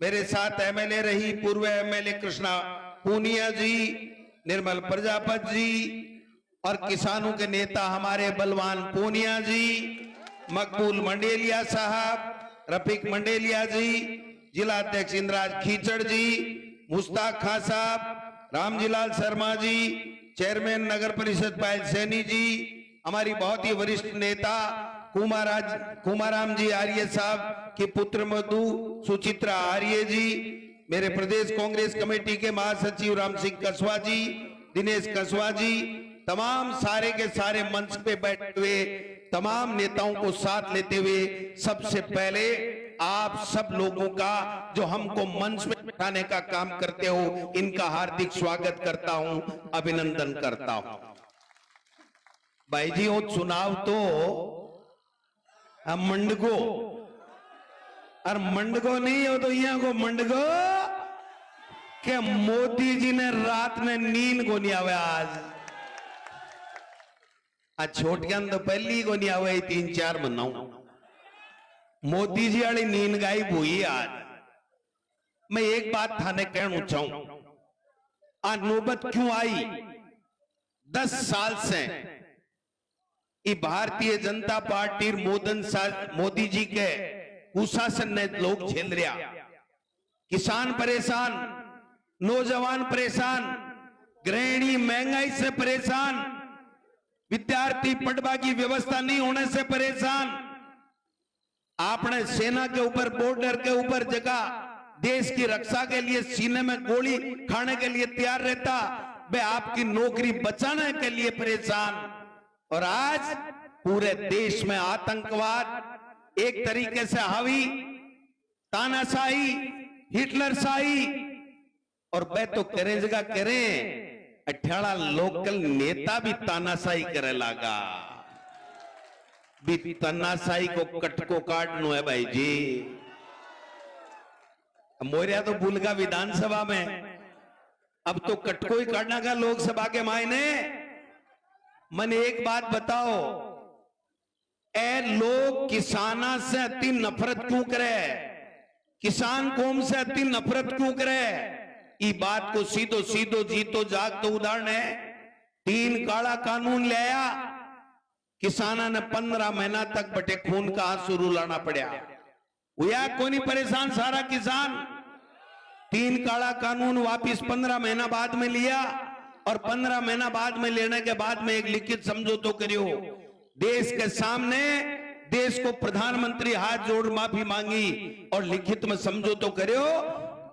मेरे साथ एमएलए रही पूर्व एमएलए कृष्णा पूनिया जी, निर्मल प्रजापत जी और किसानों के नेता हमारे बलवान पूनिया जी, मकबूल मंडेलिया साहब, रफीक मंडेलिया जी, जिला अध्यक्ष इंद्राज खीचड़ जी, मुश्ताक खां साहब, रामजीलाल शर्मा जी, चेयरमैन नगर परिषद पायल सैनी जी, हमारी बहुत ही वरिष्ठ नेता कुमाराम जी आर्य साहब की पुत्र मधु सुचित्रा आर्य जी, मेरे प्रदेश कांग्रेस कमेटी के महासचिव राम सिंह कसवा जी, दिनेश कसवा जी, तमाम सारे के सारे मंच पे बैठे हुए तमाम नेताओं को साथ लेते हुए सबसे पहले आप सब लोगों का जो हमको मंच में बैठाने का काम करते हो, इनका हार्दिक स्वागत करता हूं, अभिनंदन करता हूं। भाई जी, वो चुनाव तो मंडगो और मंडगो नहीं हो तो यहाँ को मंडगो के मोदी जी ने रात में नींद को नहीं आवे। आज छोटियां तो पहली को नहीं आवे 3-4 महीनों, मोदी जी वाली नींद गायब हुई। आज मैं एक बात थाने कहना चाहूं, आज नौबत क्यों आई? 10 साल से ये भारतीय जनता पार्टी मोदी जी के कुशासन ने लोग झेल रहा। किसान परेशान, नौजवान परेशान, गृहिणी महंगाई से परेशान, विद्यार्थी पढ़वा की व्यवस्था नहीं होने से परेशान। आपने सेना के ऊपर, बॉर्डर के ऊपर जगह देश की रक्षा के लिए सीने में गोली खाने के लिए तैयार रहता, वे आपकी नौकरी बचाने के लिए परेशान। और आज पूरे देश में आतंकवाद एक तरीके से हावी, तानाशाही, हिटलरशाही, और वे तो करे जगह करें 18 लोकल नेता भी तानाशाही करे लगा। भी तानाशाही को कटको काटनो है भाई जी। मोरिया तो भूल गया विधानसभा में, अब तो कटको ही काटना का लोकसभा के मायने। मन एक बात बताओ, ए लोग किसाना से अति नफरत क्यों करे, किसान कौम से अति नफरत क्यों करे? ई बात को सीधो सीधो जीतो जाग तो उदाहरण है। 3 काला कानून लाया, किसाना ने 15 महीना तक बटे खून का आंसू रुलाना पड़ा। हुआ कोनी परेशान सारा किसान। 3 काला कानून वापिस 15 महीना बाद में लिया, और 15 महीना बाद में लेने के बाद में एक लिखित समझौता करियो। देश के सामने देश को प्रधानमंत्री हाथ जोड़ माफी मांगी और लिखित में समझौता करियो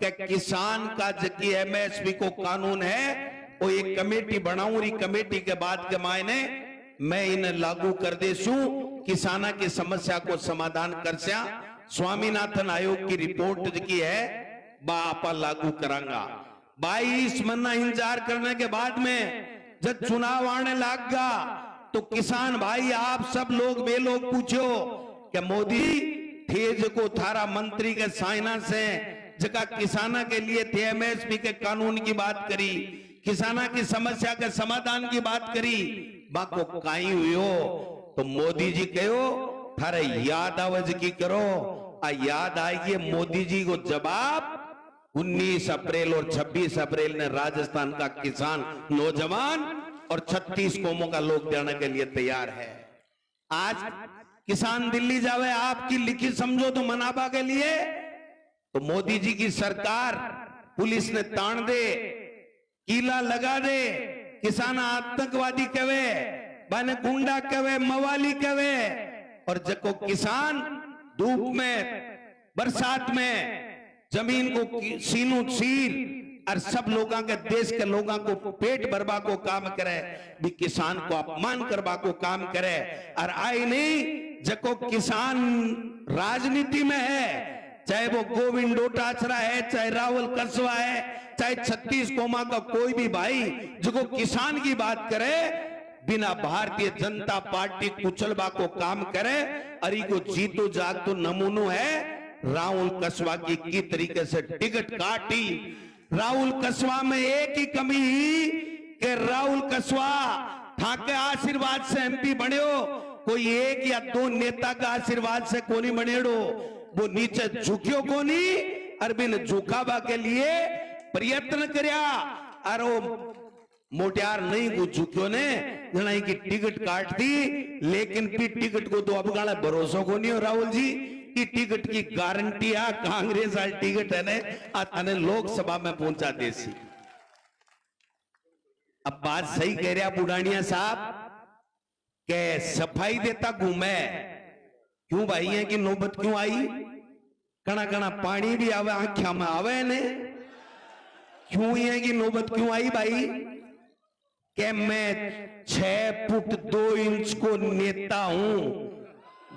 कि किसान का जबकि एमएसपी को कानून है वो एक कमेटी बनाऊं, री कमेटी के बाद के मायने मैं इन्हें लागू कर देसू, किसाना की समस्या को समाधान कर स्या। स्वामीनाथन आयोग की रिपोर्ट की है बापा लागू करांगा। 22 महीना इंतजार करने के बाद में जब चुनाव आने लग गया तो किसान भाई आप सब लोग वे लोग पूछो कि मोदी थे जो थारा मंत्री के साइना से जगह किसाना के लिए थे एमएसपी के कानून की बात करी, किसाना की समस्या के समाधान की बात करी, बाको काई हुयो तो मोदी जी कहो थारे याद आवाज की करो। आ याद आएगी मोदी जी को जवाब 19 अप्रैल और 26 अप्रैल ने राजस्थान का किसान नौजवान और 36 कौमों का लोग देने के लिए तैयार है। आज किसान दिल्ली जावे आपकी लिखित समझौता मनाबा के लिए तो मोदी जी की सरकार पुलिस ने तान दे, कीला लगा दे, किसान आतंकवादी कहे, बाने गुंडा कहे, मवाली कहे, और जको किसान धूप में बरसात में जमीन को सीनू चीर और सब लोगों के देश के लोगों को पेट भरवा को काम करे, भी किसान को अपमान करवा को काम करे। और आई नहीं जको किसान राजनीति में है, चाहे वो गोविंद डोटासरा है, चाहे राहुल कसवा है, चाहे 36 कौमा का कोई भी भाई जो किसान की बात करे, बिना भारतीय जनता पार्टी कुचलबा को काम करे। अरे को जीतो जाग तो नमूनो है राहुल कसवा की तरीके से टिकट काटी। राहुल कसवा में एक ही कमी कि राहुल कसवा ठाके आशीर्वाद से एमपी बने हो, कोई एक या 2 नेता का आशीर्वाद से कोनी बनेड़ो, वो नीचे झुकियो कोनी, अरबिन झुकाबा के लिए प्रयत्न करया और मोटियार नहीं वो झुकियो ने जनाई की टिकट काट दी। लेकिन फिर टिकट को तो अब गाला भरोसा को नहीं हो राहुल जी की टिकट की गारंटी है, कांग्रेस वाली टिकट है ने अने लोकसभा में पहुंचा देसी। अब बात सही कह रहा बुढ़ानिया साहब के सफाई देता घूमे क्यों भाई है कि नौबत क्यों आई, कणा कणा पानी भी आवे आंखिया में आवे ने, क्यों है कि नौबत क्यों आई भाई कि मैं 6 फुट 2 इंच को नेता हूं।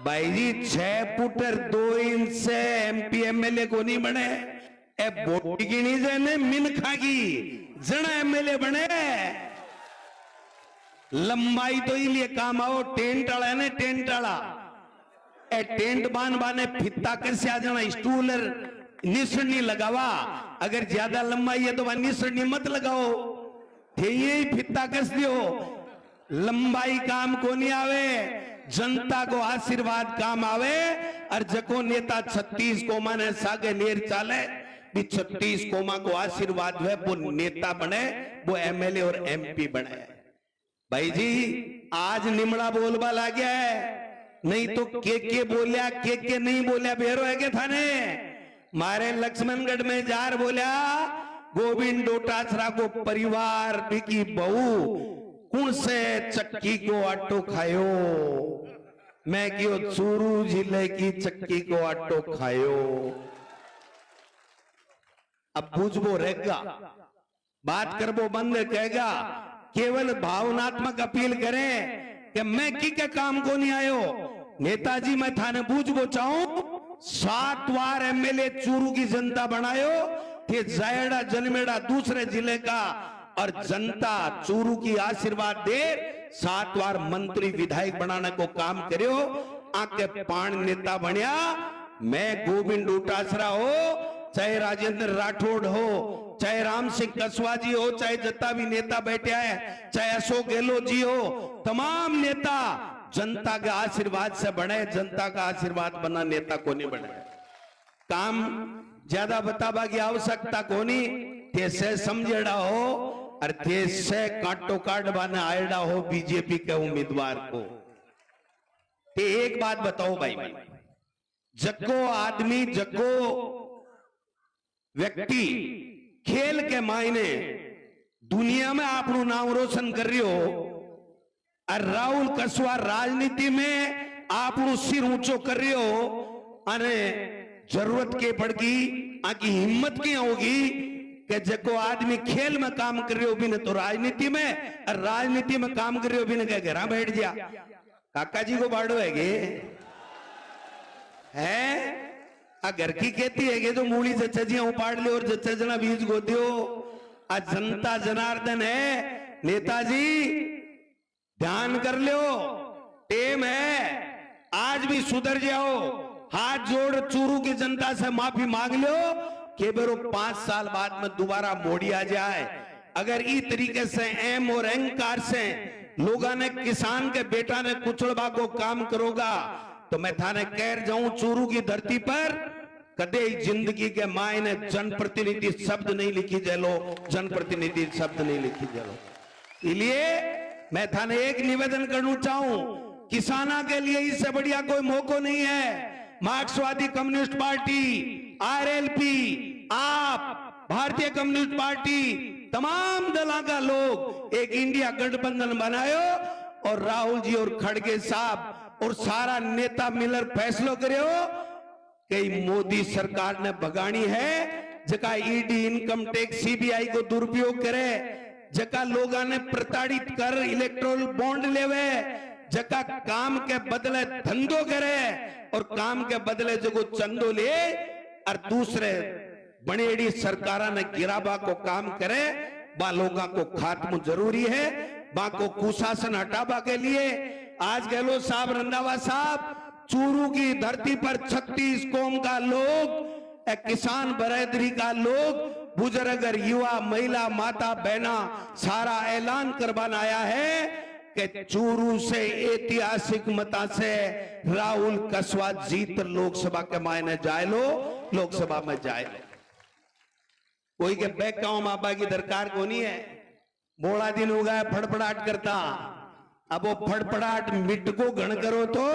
भाई जी 6 फुट और 2 इंच से एमपी एमएलए को नहीं बने, ए वोट की नहीं जाने मिनखा की जना एमएलए बने। लंबाई तो इसलिए काम आओ टेंट वाला है ना, टेंट वाला ए टेंट बान बाने फित्ता कैसे आ जाना, स्टूल निसरनी लगावा, अगर ज्यादा लंबाई है तो वह निसरनी मत लगाओ, ये फित्ता कस दियो। लंबाई काम को नहीं आवे, जनता को आशीर्वाद काम आवे। और जको नेता 36 कोमा ने सागे लेर चाले भी 36 कोमा को आशीर्वाद है, वो नेता बने, वो एमएलए और एमपी बने। भाई जी आज निमड़ा बोलबा ला गया है, नहीं तो के बोलिया के नहीं बोलिया बेरो है के थाने मारे लक्ष्मणगढ़ में जार बोलिया गोविंद डोटासरा को परिवार की बहू कौन से चक्की को आटो खायो, मैं क्यों चूरू जिले की चक्की को आटो खायो। अब बूझबो रहेगा, बात करबो बंद कहेगा, केवल भावनात्मक अपील करें कि मैं की के काम को नहीं आयो। नेताजी मैं थाने बूझबो चाहूं, 7 बार एमएलए चूरू की जनता बनायो थे, जायड़ा जन्मेड़ा दूसरे जिले का, और जनता चूरू की आशीर्वाद दे 7 बार मंत्री विधायक बनाने को काम करियो। आके 5 नेता बनया। मैं गोविंद डोटासरा हो, चाहे राजेंद्र राठौड़ हो, चाहे राम सिंह कसवा जी हो, चाहे जितना भी नेता बैठे है, चाहे अशोक गहलोत जी हो, तमाम नेता जनता के आशीर्वाद से बने। जनता का आशीर्वाद बना नेता को नहीं बने। काम ज्यादा बताबा की आवश्यकता को नहीं, ते से समझेड़ा हो और ते से काटो काट बने आएड़ा हो बीजेपी के उम्मीदवार को। ते एक बात बताओ भाई, जग्गो आदमी, जग्गो व्यक्ति खेल के मायने दुनिया में आपनु नाम रोशन कर रही हो, और राहुल कसवा राजनीति में आपनु सिर ऊंचो कर रही हो। अरे जरूरत के पड़गी, आकी हिम्मत की होगी कि जको आदमी खेल में काम कर रहे हो भी न तो राजनीति में, और राजनीति में काम कर रहे हो भी न कह घर बैठ जा। काका जी को बाड़ो है घर की खेती है जो मूली जच्चा उपाड़ ले और जच्चा जना बीज गो दियो। आज जनता जनार्दन है, नेताजी ध्यान कर लो, टेम है, आज भी सुधर जाओ। हाथ जोड़ चूरू की जनता से माफी मांग लो कि बेरो 5 साल बाद में दोबारा मोड़ी आ जाए। अगर इस तरीके से एम और अहंकार से लोगों ने किसान के बेटा ने कुचलबा को काम करोगा तो मैं थाने कह जाऊं, चूरू की धरती पर कदे जिंदगी के मायने जनप्रतिनिधि शब्द नहीं लिखी जलो, जनप्रतिनिधि शब्द नहीं लिखी जलो। इसलिए मैं थाने एक निवेदन करना चाहूं, किसाना के लिए इससे बढ़िया कोई मौका नहीं है। मार्क्सवादी कम्युनिस्ट पार्टी, आरएलपी, आप, भारतीय कम्युनिस्ट पार्टी, तमाम दलों का लोग एक इंडिया गठबंधन बनायो और राहुल जी और खड़गे साहब और सारा नेता मिलकर फैसलो करो कि मोदी सरकार ने भगानी है, जका ईडी, इनकम टैक्स, सीबीआई को दुरुपयोग करे, जका लोगों ने प्रताड़ित कर इलेक्ट्रोल बॉन्ड लेवे, जका काम के बदले धंधो करे और काम के बदले जो चंदो ले, और दूसरे बड़ेड़ी सरकारा ने गिराबा को काम करे, बा लोगों को खात्मा जरूरी है। बा को कुशासन हटाबा के लिए आज गहलोत साहब, रंधावा साहब, चूरू की धरती पर 36 कौम का लोग, किसान बरादरी का लोग, बुजुर्ग, युवा, महिला, माता, बहना सारा ऐलान करवाना आया है कि चूरू से ऐतिहासिक मता से राहुल कसवा जीत लोकसभा के मायने जाए लो, लोकसभा में जाए लो। कोई के बैक गांव मापा की दरकार को नहीं है। बोला दिन हो गया फड़फड़ाहट करता, अब वो फड़फड़ाहट मिट को गण करो तो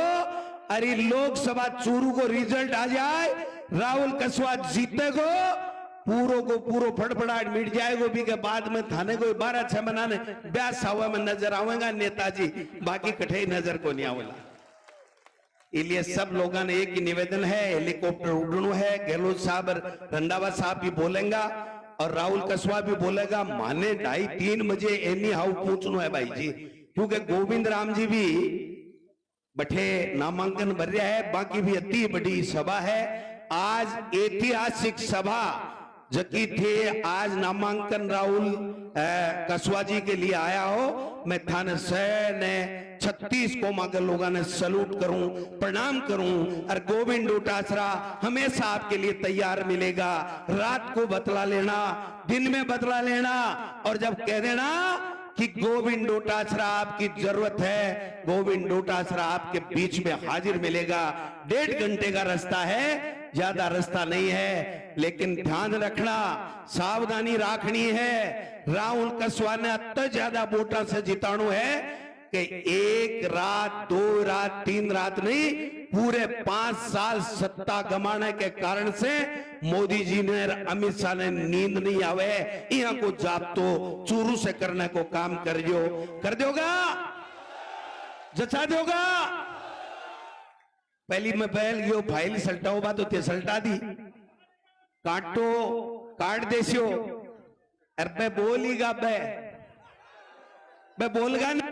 अरे लोकसभा चूरू को रिजल्ट आ जाए, राहुल कसवा जीते को पूरो फड़फड़ाहट मिट जाएगा भी के बाद में थाने को 12-6 बनाने ब्यास हवा में नजर आवेगा नेताजी, बाकी कठे नजर को नहीं आवेगा। इसलिए सब लोगों ने एक ही निवेदन है, हेलीकॉप्टर उड़नू है, गहलोत साहब, रंधावा साहब भी बोलेगा और राहुल कसवा भी बोलेगा। माने 2:30-3 बजे एनी हाउ पूछना है भाई जी, क्योंकि गोविंद राम जी भी बठे नामांकन भर रहा है, बाकी भी अति बड़ी सभा है। आज ऐतिहासिक सभा जकी थे, आज नामांकन राहुल कसवा जी के लिए आया हो, मैं थाने से ने 36 कौमा के लोगों ने सलूट करूं, प्रणाम करूं। और गोविंद डोटासरा हमेशा आपके लिए तैयार मिलेगा। रात को बतला लेना, दिन में बतला लेना, और जब कह देना कि गोविंद डोटासरा आपकी जरूरत है, गोविंद डोटासरा आपके बीच में हाजिर मिलेगा। 1.5 घंटे का रास्ता है, ज्यादा रास्ता नहीं है, लेकिन ध्यान रखना, सावधानी रखनी है। राहुल कसवा ने अत्य ज्यादा वोटा से जिताणु है कि 1 रात 2 रात 3 रात नहीं, पूरे 5 साल सत्ता गमाने के कारण से मोदी जी ने, अमित शाह ने नींद नहीं आवे, यहाँ को जाप तो चूरू से करने को काम कर दोगा, जचा दोगा। पहली में पहल यो फाइल सल्टाओ बा तो ते सल्टा दी, काटो काट देसियो। अरे मैं बोलीगा मैं बोलगा ना,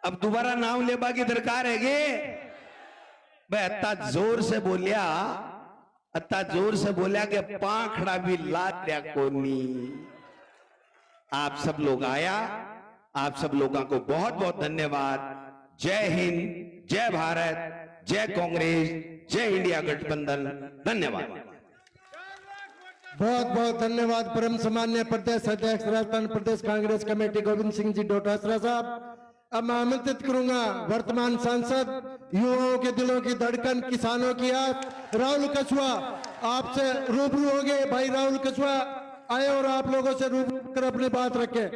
अब दोबारा नाम लेबा की दरकार है गे। मैं अत्ता जोर से बोलिया कि पाखड़ा भी लाद दिया कोनी। आप सब लोग आया, आप सब लोगों को बहुत बहुत धन्यवाद। जय हिंद, जय भारत, जय कांग्रेस, जय इंडिया गठबंधन। धन्यवाद। बहुत बहुत धन्यवाद परम सम्मान्य प्रदेश अध्यक्ष राजस्थान प्रदेश कांग्रेस कमेटी गोविंद सिंह जी डोटासरा साहब। अब मैं आमंत्रित करूंगा वर्तमान सांसद, युवाओं के दिलों की धड़कन, किसानों की आस, राहुल कछुआ आपसे रूबरू हो गए। भाई राहुल कछुआ आए और आप लोगों से रूबरू कर अपनी बात रखे।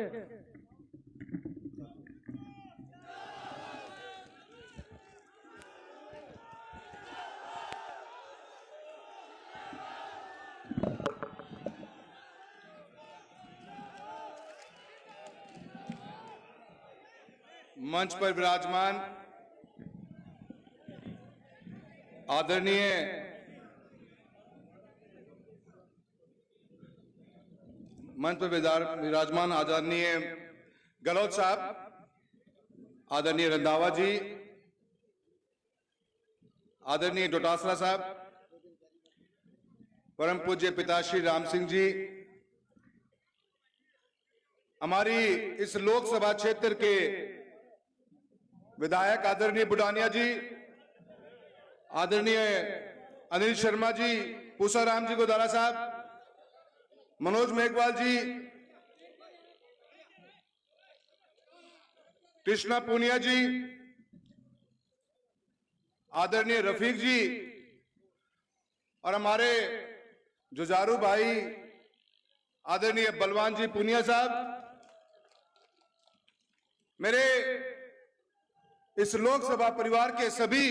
मंच पर विराजमान आदरणीय विराजमान आदरणीय गहलोत साहब, आदरणीय रंधावा जी, आदरणीय डोटासरा साहब, परम पूज्य पिताश्री राम सिंह जी, हमारी इस लोकसभा क्षेत्र के विधायक आदरणीय बुडानिया जी, आदरणीय अनिल शर्मा जी, पूसाराम जी गोदारा साहब, मनोज मेघवाल जी, कृष्णा पूनिया जी, आदरणीय रफीक जी और हमारे जुझारू भाई आदरणीय बलवान जी पूनिया साहब। मेरे इस लोकसभा परिवार के सभी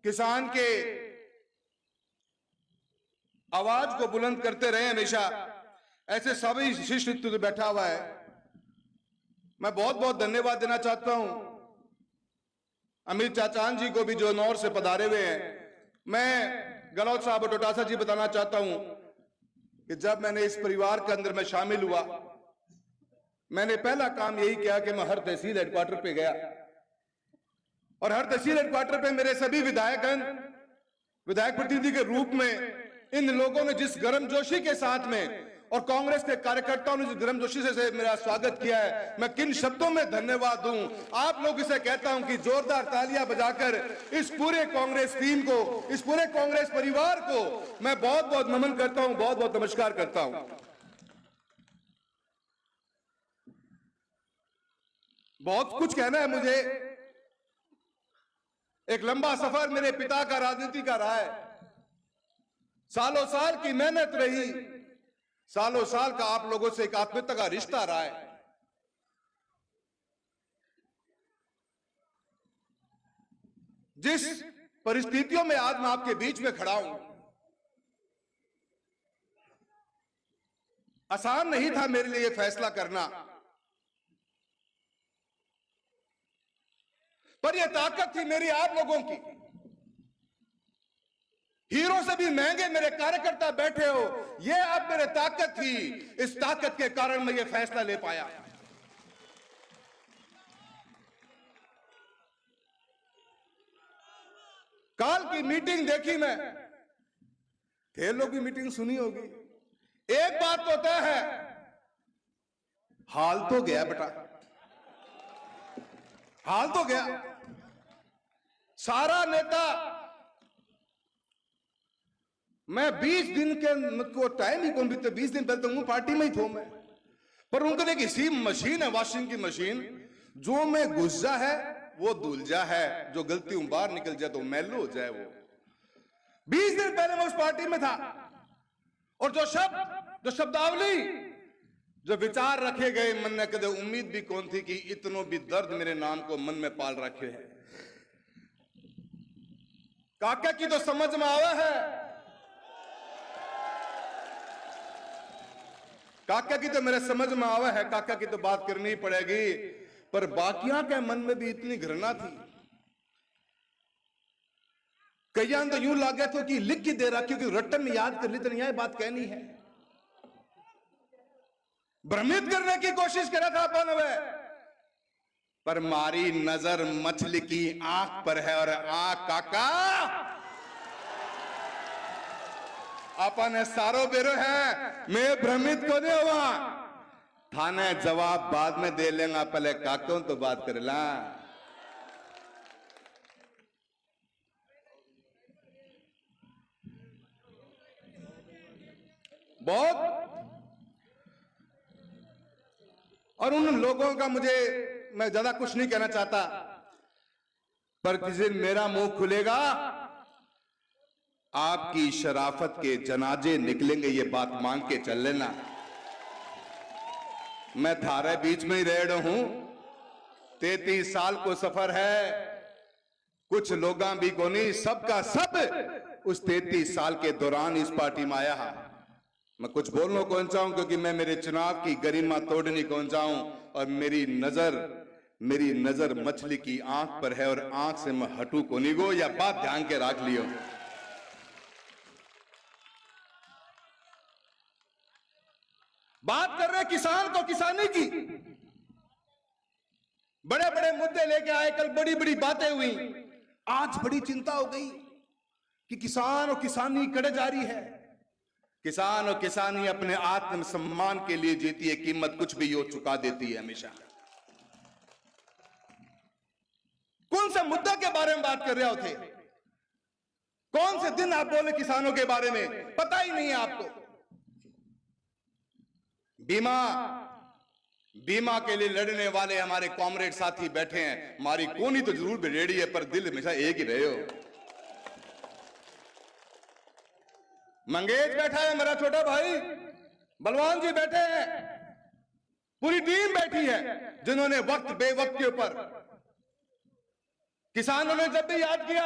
किसान के आवाज को बुलंद करते रहे हमेशा, ऐसे सभी शिष्ट बैठा हुआ है। मैं बहुत बहुत धन्यवाद देना चाहता हूं अमित चाचान जी को भी जो नौर से पधारे हुए हैं। मैं गहलोत साहब और डोटासरा जी बताना चाहता हूं कि जब मैंने इस परिवार के अंदर में शामिल हुआ, मैंने पहला काम यही किया कि मैं हर तहसील हेडक्वार्टर पे गया और हर तहसील हेडक्वार्टर पे मेरे सभी विधायकगण, विधायक प्रतिनिधि के रूप में इन लोगों ने जिस गर्मजोशी के साथ में और कांग्रेस के कार्यकर्ताओं ने जिस गर्मजोशी से मेरा स्वागत किया है, मैं किन शब्दों में धन्यवाद दूं। आप लोग इसे कहता हूं कि जोरदार तालियां बजाकर इस पूरे कांग्रेस टीम को, इस पूरे कांग्रेस परिवार को मैं बहुत बहुत नमन करता हूं, बहुत बहुत नमस्कार करता हूं। बहुत कुछ कहना है मुझे। एक लंबा सफर मेरे पिता का राजनीति का रहा है, सालों साल की मेहनत रही, सालों साल का आप लोगों से एक आत्मीयता का रिश्ता रहा है। जिस परिस्थितियों में आज मैं आपके बीच में खड़ा हूं, आसान नहीं था मेरे लिए फैसला करना, पर यह ताकत थी मेरी आप लोगों की। हीरो से भी महंगे मेरे कार्यकर्ता बैठे हो, यह अब मेरे ताकत थी। इस ताकत के कारण मैं यह फैसला ले पाया। काल की मीटिंग देखी मैं, खेलों की मीटिंग सुनी होगी। एक बात तो तय है, हाल तो गया बेटा, हाल तो गया। सारा नेता, मैं 20 दिन के को टाइम ही कौन बीते, 20 दिन पहले तो पार्टी में ही थो मैं, पर उनके लिए किसी मशीन है, वॉशिंग की मशीन, जो में घुस जा है वो धुल जा है, जो गलती बाहर निकल जाए तो मैलो हो जाए। वो 20 दिन पहले मैं उस पार्टी में था और जो शब्दावली, जो विचार रखे गए मन में, कदे उम्मीद भी कौन थी कि इतनो भी दर्द मेरे नाम को मन में पाल रखे है। काका की तो समझ में आवा है, काका की तो मेरे समझ में आवा है, काका की तो बात करनी पड़ेगी, पर बाकियां के मन में भी इतनी घृणा थी। कई तो यूं लागे तो कि लिख के दे रहा, क्योंकि रट्टन में याद कर ली तो नहीं बात कहनी है। भ्रमित करने की कोशिश करा था अपन वे, पर मारी नजर मछली की आंख पर है, और आंख काका अपन सारो बेरो है। मैं भ्रमित को नहीं हुआ, थाने जवाब बाद में दे लेगा, पहले काकों तो बात कर ला। बहुत और उन लोगों का मैं ज्यादा कुछ नहीं कहना चाहता, पर किसी दिन मेरा मुंह खुलेगा आपकी शराफत के जनाजे निकलेंगे, ये बात मान के चल लेना। मैं थारे बीच में ही रह रहा हूं, 33 साल को सफर है, कुछ लोग भी को नहीं, सबका सब उस 33 साल के दौरान इस पार्टी में आया है। मैं कुछ बोलना कौन चाहूं, क्योंकि मैं मेरे चुनाव की गरिमा तोड़नी कौन चाहूं, और मेरी नजर मछली की आंख पर है, और आंख से मैं हटू को नहीं गो, या बात ध्यान के रख लियो। बात कर रहे किसान को, किसानी की बड़े बड़े मुद्दे लेके आए, कल बड़ी बड़ी बातें हुई, आज बड़ी चिंता हो गई कि किसान और किसानी कड़े जा रही है। किसान और किसानी अपने आत्म सम्मान के लिए जीती है, कीमत कुछ भी यो चुका देती है हमेशा। कौन सा मुद्दा के बारे में बात कर रहे होते, कौन से दिन आप बोले किसानों के बारे में, पता ही नहीं है आपको। बीमा के लिए लड़ने वाले हमारे कॉमरेड साथी बैठे हैं, हमारी कोनी तो जरूर रेडी है, पर दिल हमेशा एक ही रहे हो। मंगेश बैठा है, मेरा छोटा भाई बलवान जी बैठे हैं, पूरी टीम बैठी है, जिन्होंने वक्त बेवक्त के ऊपर किसानों ने जब भी याद किया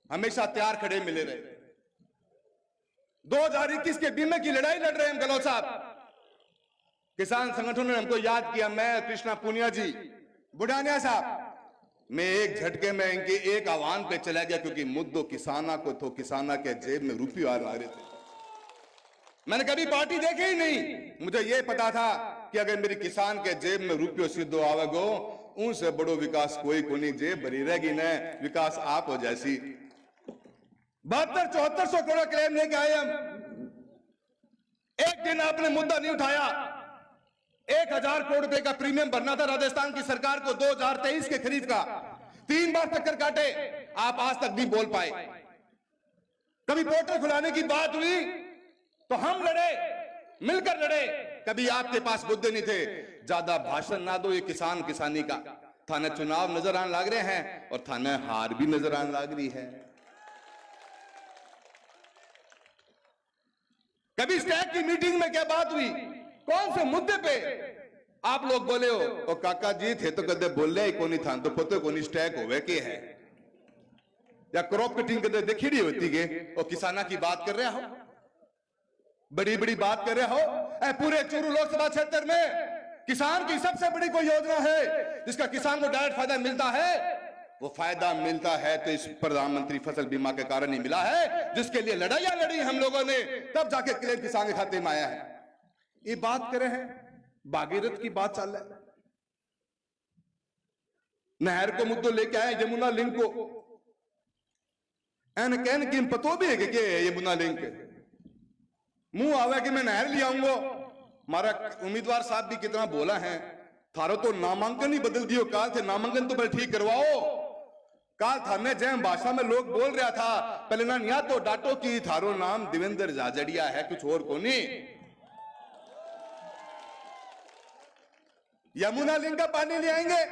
हमेशा तैयार खड़े मिले रहे। 2021 के बीमे की लड़ाई लड़ रहे हैं गहलोत साहब, किसान संगठनों ने हमको याद किया, मैं कृष्णा पूनिया जी, बुढ़ानिया साहब, मैं एक झटके में इनके एक आह्वान पे चला गया, क्योंकि मुद्दों किसाना को तो किसाना के जेब में रुपये आ रहे थे। मैंने कभी पार्टी देखी ही नहीं, मुझे यह पता था कि अगर मेरी किसान के जेब में रुपये सीधो आवेगो, उनसे बड़ो विकास कोई को नहीं, जेब भरी रहेगी न, विकास आप हो जैसी। 7200-7400 करोड़ क्लेम लेके आए हम, एक दिन आपने मुद्दा नहीं उठाया। 1000 करोड़ रुपए का प्रीमियम भरना था राजस्थान की सरकार को 2023 के खरीफ का, 3 बार चक्कर काटे, आप आज तक नहीं बोल पाए। कभी पोर्टल खुलाने की बात हुई तो हम लड़े, मिलकर लड़े, कभी आपके पास मुद्दे नहीं थे। ज्यादा भाषण ना दो, ये किसान किसानी का थाने चुनाव नजर आने लग रहे हैं, और थाने हार भी नजर आने लग रही है। कभी स्टैक की मीटिंग में क्या बात हुई, कौन से मुद्दे पे आप लोग बोले हो, और काका जी थे तो कदे बोले ही कोनी था, तो पते कोनी स्टैक होवे के है, या क्रॉप कटिंग कदे देखी नहीं होती के, और किसाना की बात कर रहे हो, बड़ी बड़ी बात कर रहे हो। पूरे चूरू लोकसभा क्षेत्र में किसान की सबसे बड़ी कोई योजना है जिसका किसान को डायरेक्ट फायदा मिलता है, वो फायदा मिलता है तो इस प्रधानमंत्री फसल बीमा के कारण ही मिला है, जिसके लिए लड़ाइयां लड़ी हम लोगों ने, तब जाके क्लेम किसान के खाते में आया है। ये बात कर रहे हैं, भागीरथ की बात चल रहा है, नहर को मुद्दों लेके आए, यमुना लिंक को, एन कहन की पतो भी है कि यमुना लिंक मुंह आवे कि मैं नहर ले आऊंगा। हमारा उम्मीदवार साहब भी कितना बोला है, थारो तो नामांकन ही बदल दियो, काल थे नामांकन तो पहले ठीक करवाओ। काल थाने जैम भाषा में लोग बोल रहा था, पहले ना या तो डाटो की थारो नाम देवेंद्र जाजड़िया है, कुछ और को नहीं। यमुना लिंक का पानी ले आएंगे,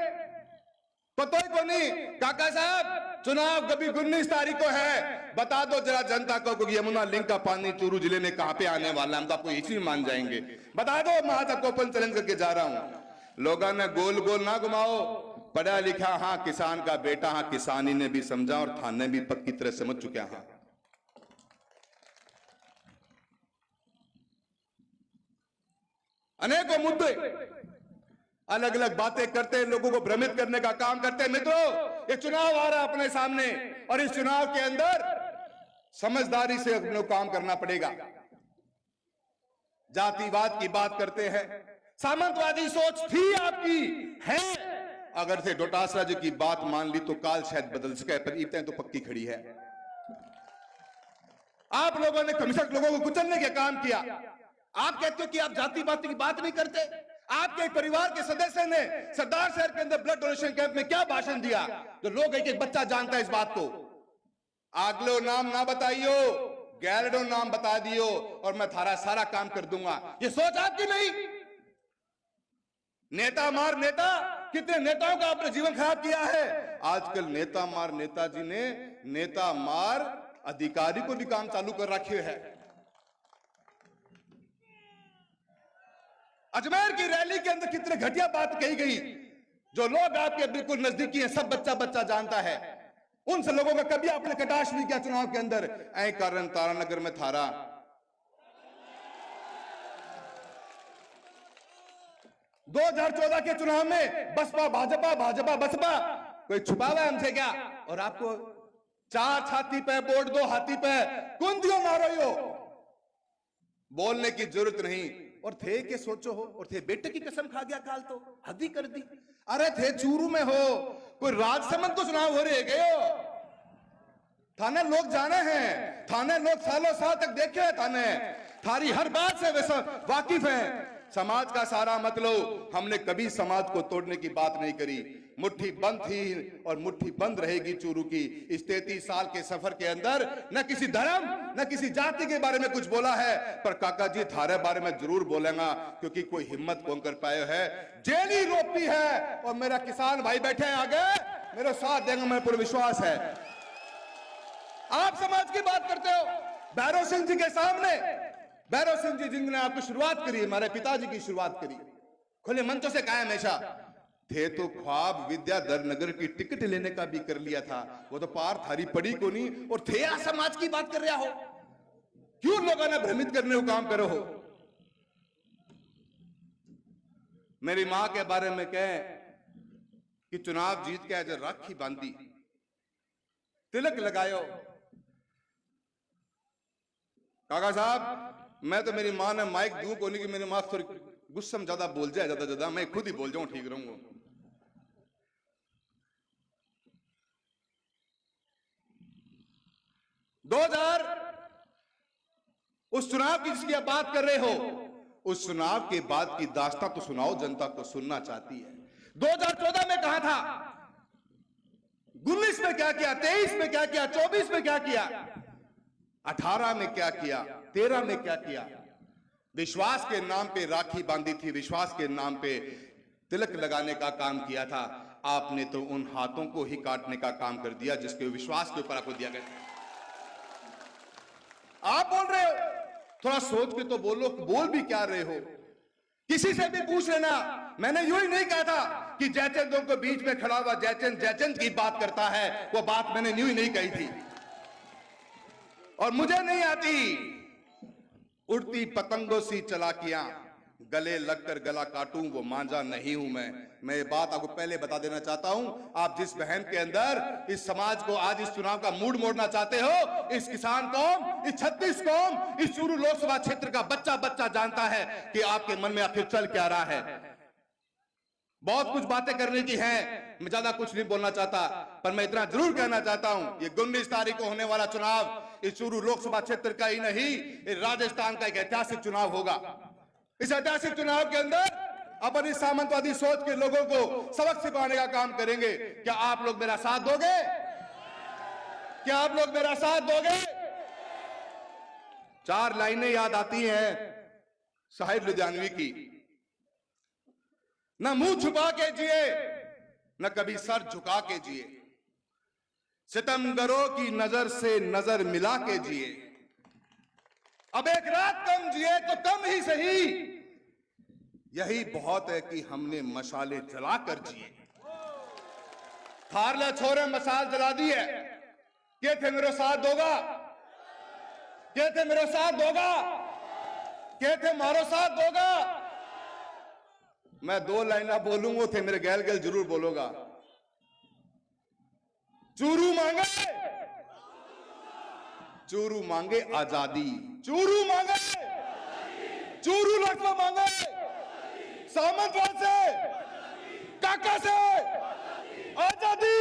पता ही को नहीं। काका साहब, चुनाव कभी 19 तारीख को है, बता दो जरा जनता को कि यमुना लिंक का पानी चूरू जिले में कहां पे आने वाला है, हम तो आपको इसी मान जाएंगे, बता दो। मैं आज आपको ओपन चैलेंज करके जा रहा हूं, लोगों ने गोल गोल ना घुमाओ, पढ़ा लिखा हाँ किसान का बेटा, हाँ किसानी ने भी समझा और थाने भी पक्की तरह समझ चुके हैं। अनेकों मुद्दे, अलग अलग बातें करते, लोगों को भ्रमित करने का काम करते। मित्रों, ये चुनाव आ रहा है अपने सामने, और इस चुनाव के अंदर समझदारी से अपने काम करना पड़ेगा। जातिवाद की बात करते हैं, सामंतवादी सोच थी आपकी, है। अगर थे डोटासरा जी की बात मान ली तो काल शायद बदल सके, पर ईंटें तो पक्की खड़ी है। आप लोगों ने कमिश्नर लोगों को कुचलने का काम किया। आप कहते हो कि आप जातिवाद की बात नहीं करते। आपके एक परिवार के सदस्य ने सरदार शहर के अंदर ब्लड डोनेशन कैंप में क्या भाषण दिया, तो लोग एक एक बच्चा जानता है इस बात को। आगलो नाम ना बताइयो, गैरडो नाम बता दियो और मैं थारा सारा काम कर दूंगा। ये सोच आपकी नहीं। नेता मार नेता, कितने नेताओं का आपने जीवन खराब किया है। आजकल नेता मार नेताजी ने नेता मार अधिकारी को भी काम चालू कर रखे है। अजमेर की रैली के अंदर कितने घटिया बात कही गई, जो लोग आपके बिल्कुल नजदीकी हैं, सब बच्चा बच्चा जानता है। उन से लोगों का कभी आपने कटाक्ष नहीं किया चुनाव के अंदर। ऐ कारण तारानगर में थारा 2014 के चुनाव में बसपा भाजपा भाजपा बसपा, कोई छुपा हुआ है हमसे क्या? और आपको 4 छाती पे वोट 2 हाथी पे कुंदियों मारो हो, बोलने की जरूरत नहीं। और थे के सोचो हो, और थे बेटे की कसम खा गया काल तो हद ही कर दी। अरे थे चूरू में हो, कोई राजसमंद को चुनाव हो रहे गए हो। थाने लोग जाने हैं, थाने लोग सालों साल तक देखे हैं, थाने थारी हर बात से वैसा वाकिफ है। समाज का सारा मतलब, हमने कभी समाज को तोड़ने की बात नहीं करी। मुट्ठी बंद थी और मुट्ठी बंद रहेगी चूरू की। इस 33 साल के सफर के अंदर न किसी धर्म न किसी जाति के बारे में कुछ बोला है, पर काका जी थारे बारे में जरूर बोलेगा, क्योंकि कोई हिम्मत कौन कर पाए है। जेली रोपी है और मेरा किसान भाई बैठे हैं आगे, मेरे साथ देंगे, मेरे पूरा विश्वास है। आप समाज की बात करते हो, भैरव सिंह जी के सामने, भैरव सिंह जी जिन्होंने आपकी शुरुआत करी, हमारे पिताजी की शुरुआत करी, खुले मंचों से कहा हमेशा थे तो ख्वाब विद्याधर नगर की टिकट लेने का भी कर लिया था, वो तो पार थारी पड़ी को नहीं। और थे या समाज की बात कर रहा हो, क्यों लोगों ने भ्रमित करने को काम करो हो। मेरी मां के बारे में कहे कि चुनाव जीत के आज राखी बांधी, तिलक लगायो। काका साहब, मैं तो मेरी मां ने माइक दूं को नहीं कि मेरी मां थोड़ी गुस्सा में ज्यादा बोल जाए, ज्यादा मैं खुद ही बोल जाऊं, ठीक रहूंगा। 2000 उस चुनाव की जिसकी आप बात कर रहे हो, उस चुनाव के बाद की दास्तां तो सुनाओ, जनता को सुनना चाहती है। 2014 में कहा था, 19 में क्या किया, 23 में क्या किया, 24 में क्या किया, 18 में क्या किया, 13 में क्या किया। विश्वास के नाम पे राखी बांधी थी, विश्वास के नाम पे तिलक लगाने का काम किया था। आपने तो उन हाथों को ही काटने का काम कर दिया जिसके विश्वास के ऊपर आपको दिया गया। आप बोल रहे हो, थोड़ा सोच के तो बोलो, बोल भी क्या रहे हो। किसी से भी पूछ लेना, मैंने यूं ही नहीं कहा था कि जयचंदों को बीच में खड़ा हुआ जयचंद जयचंद की बात करता है, वो बात मैंने यूं ही नहीं कही थी। और मुझे नहीं आती उड़ती पतंगों सी चलाकियां, गले लगकर गला काटूं वो मांझा नहीं हूं मैं ये बात आपको पहले बता देना चाहता हूं। आप जिस बहन के अंदर इस समाज को आज इस चुनाव का मूड मोड़ना चाहते हो, इस किसान कौम, इस 36 कौम, इस चूरू लोकसभा क्षेत्र का बच्चा बच्चा जानता है कि आपके मन में आखिर चल क्या रहा है। बहुत कुछ बातें करने की हैं, मैं ज्यादा कुछ नहीं बोलना चाहता, पर मैं इतना जरूर कहना चाहता हूं, ये 19 तारीख को होने वाला चुनाव इस चूरू लोकसभा क्षेत्र का ही नहीं, इस राजस्थान का एक ऐतिहासिक चुनाव होगा। इस ऐतिहासिक चुनाव के अंदर अपन इस सामंतवादी सोच के लोगों को सबक सिखाने का काम करेंगे। क्या आप लोग मेरा साथ दोगे? क्या आप लोग मेरा साथ दोगे? 4 लाइनें याद आती हैं साहिब लुधियानवी की, न मुंह छुपा के जिए न कभी सर झुका के जिए, सितमगरों की नजर से नजर मिला के जिए। अब एक रात कम जिए तो कम ही सही, यही बहुत है कि हमने मशाले जलाकर जिए। थारला छोरे मसाल जला दी है, के थे मेरे साथ दोगा, के थे मेरे साथ दोगा, के थे मारो साथ दोगा। मैं 2 लाइना बोलूंगा, थे मेरे गैल गैल जरूर बोलोगा। चूरू मांगे, चूरू मांगे आजादी, चूरू मांगे, चूरू लक्ष्मण मांगे, सामंतवाद से, काका से आजादी।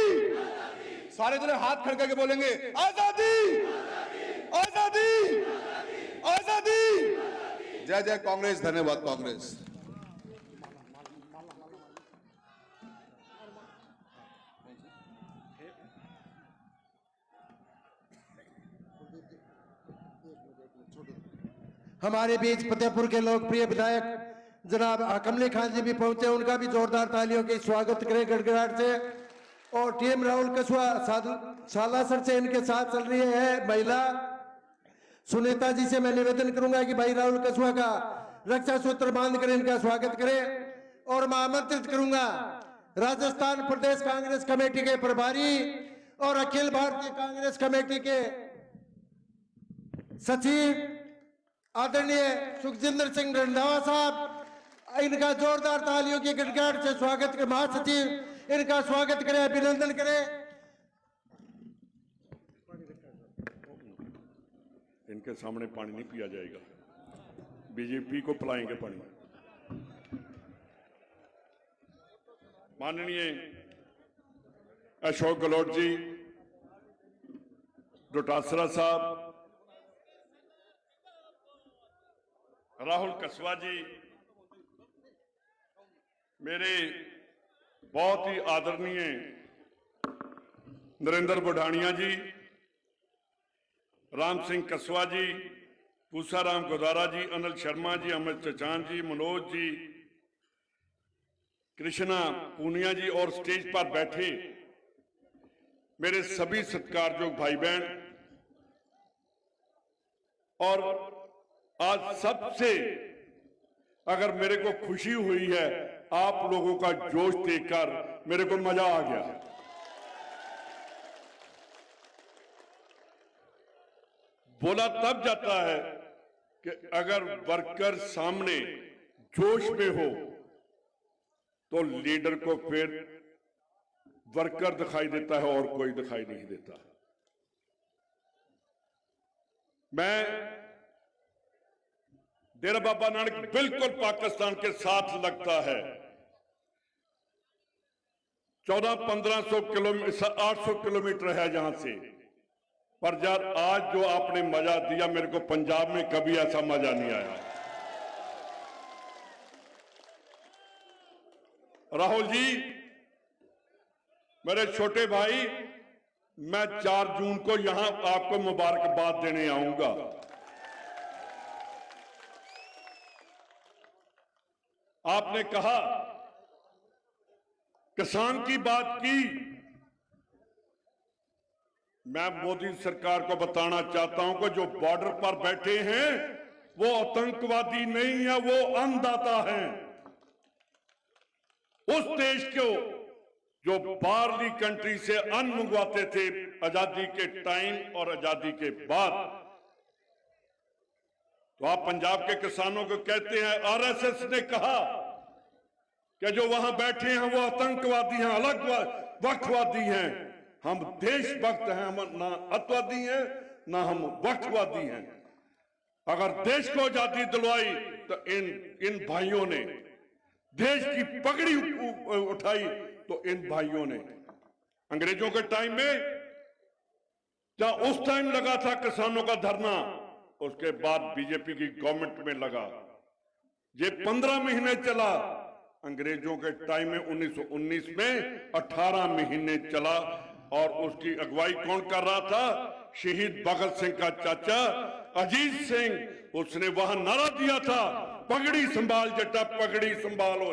सारे जने हाथ खड़े करके बोलेंगे आजादी, आजादी, आजादी। जय जय कांग्रेस, धन्यवाद कांग्रेस। हमारे बीच फतेहपुर के लोकप्रिय विधायक जनाब कमली खान जी भी पहुंचे, उनका भी जोरदार तालियों के स्वागत करें गड़गड़ाहट से। और टीएम राहुल कछुआ सालासर से इनके साथ चल रही है महिला सुनीता जी से मैं निवेदन करूंगा कि भाई राहुल कछुआ का रक्षा सूत्र बांध कर इनका स्वागत करें। और मैं आमंत्रित करूंगा राजस्थान प्रदेश कांग्रेस कमेटी के प्रभारी और अखिल भारतीय कांग्रेस कमेटी के सचिव आदरणीय सुखजिंदर सिंह रंधावा साहब, इनका जोरदार तालियों की गड़गड़ाहट से स्वागत करें। महासचिव इनका स्वागत करें, अभिनंदन करें। इनके सामने पानी नहीं पिया जाएगा, बीजेपी को पिलाएंगे पानी। माननीय अशोक गहलोत जी, डोटासरा साहब, राहुल कछुआ जी, मेरे बहुत ही आदरणीय नरेंद्र बुढ़ानिया जी, राम सिंह कछुआ जी, पूसाराम गोदारा जी, अनिल शर्मा जी, अमित चचान जी, मनोज जी, कृष्णा पूनिया जी और स्टेज पर बैठे मेरे सभी सत्कारयोग भाई बहन। और आज सबसे अगर मेरे को खुशी हुई है, आप लोगों का जोश देखकर मेरे को मजा आ गया। बोला तब जाता है कि अगर वर्कर सामने जोश में हो तो लीडर को फिर वर्कर दिखाई देता है और कोई दिखाई नहीं देता। मैं डेरा बाबा नानक बिल्कुल पाकिस्तान के साथ लगता है। 1400-1500 किलोमीटर 800 किलोमीटर है यहां से, पर यार आज जो आपने मजा दिया मेरे को, पंजाब में कभी ऐसा मजा नहीं आया। राहुल जी मेरे छोटे भाई, मैं 4 जून को यहां आपको मुबारकबाद देने आऊंगा। आपने कहा, किसान की बात की, मैं मोदी सरकार को बताना चाहता हूं कि जो बॉर्डर पर बैठे हैं वो आतंकवादी नहीं है, वो अन्नदाता हैं। उस देश को जो बाहरली कंट्री से अन्न मंगवाते थे आजादी के टाइम और आजादी के बाद, तो आप पंजाब के किसानों को कहते हैं आरएसएस ने कहा कि जो वहां बैठे हैं वो आतंकवादी हैं, अलग वक्तवादी हैं। हम देशभक्त हैं, हम ना अतवादी हैं ना हम वक्तवादी हैं। अगर देश को आजादी दिलवाई तो इन भाइयों ने देश की पगड़ी उठाई, तो इन भाइयों ने अंग्रेजों के टाइम में जहां उस टाइम लगा था किसानों का धरना, उसके बाद बीजेपी की गवर्नमेंट में लगा। ये 15 महीने चला। अंग्रेजों के टाइम में 1919 में 18 महीने चला। और उसकी अगुवाई कौन कर रहा था? शहीद भगत सिंह का चाचा अजीत सिंह। उसने वहां नारा दिया था, पगड़ी संभाल जट्टा, पगड़ी संभालो।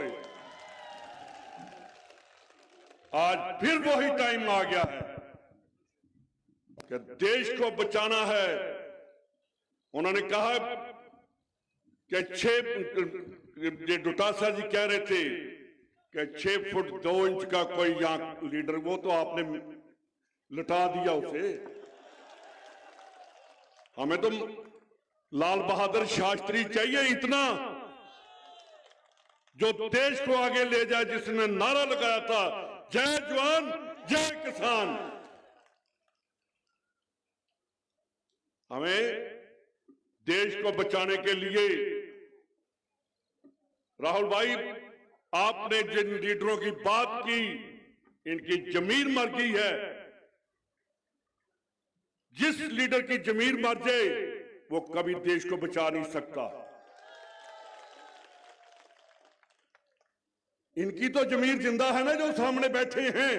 आज फिर वही टाइम आ गया है कि देश को बचाना है। उन्होंने कहा कि 6 डोटासरा जी कह रहे थे कि 6 फुट 2 इंच का कोई यहां लीडर, वो तो आपने लटा दिया उसे। हमें तो लाल बहादुर शास्त्री चाहिए, इतना जो देश को आगे ले जाए, जिसने नारा लगाया था जय जवान जय किसान। हमें देश को बचाने के लिए राहुल भाई, आपने जिन लीडरों की बात की, इनकी जमीन मर गई है। जिस लीडर की जमीन मर जाए वो कभी देश को बचा नहीं सकता। इनकी तो जमीन जिंदा है ना, जो सामने बैठे हैं।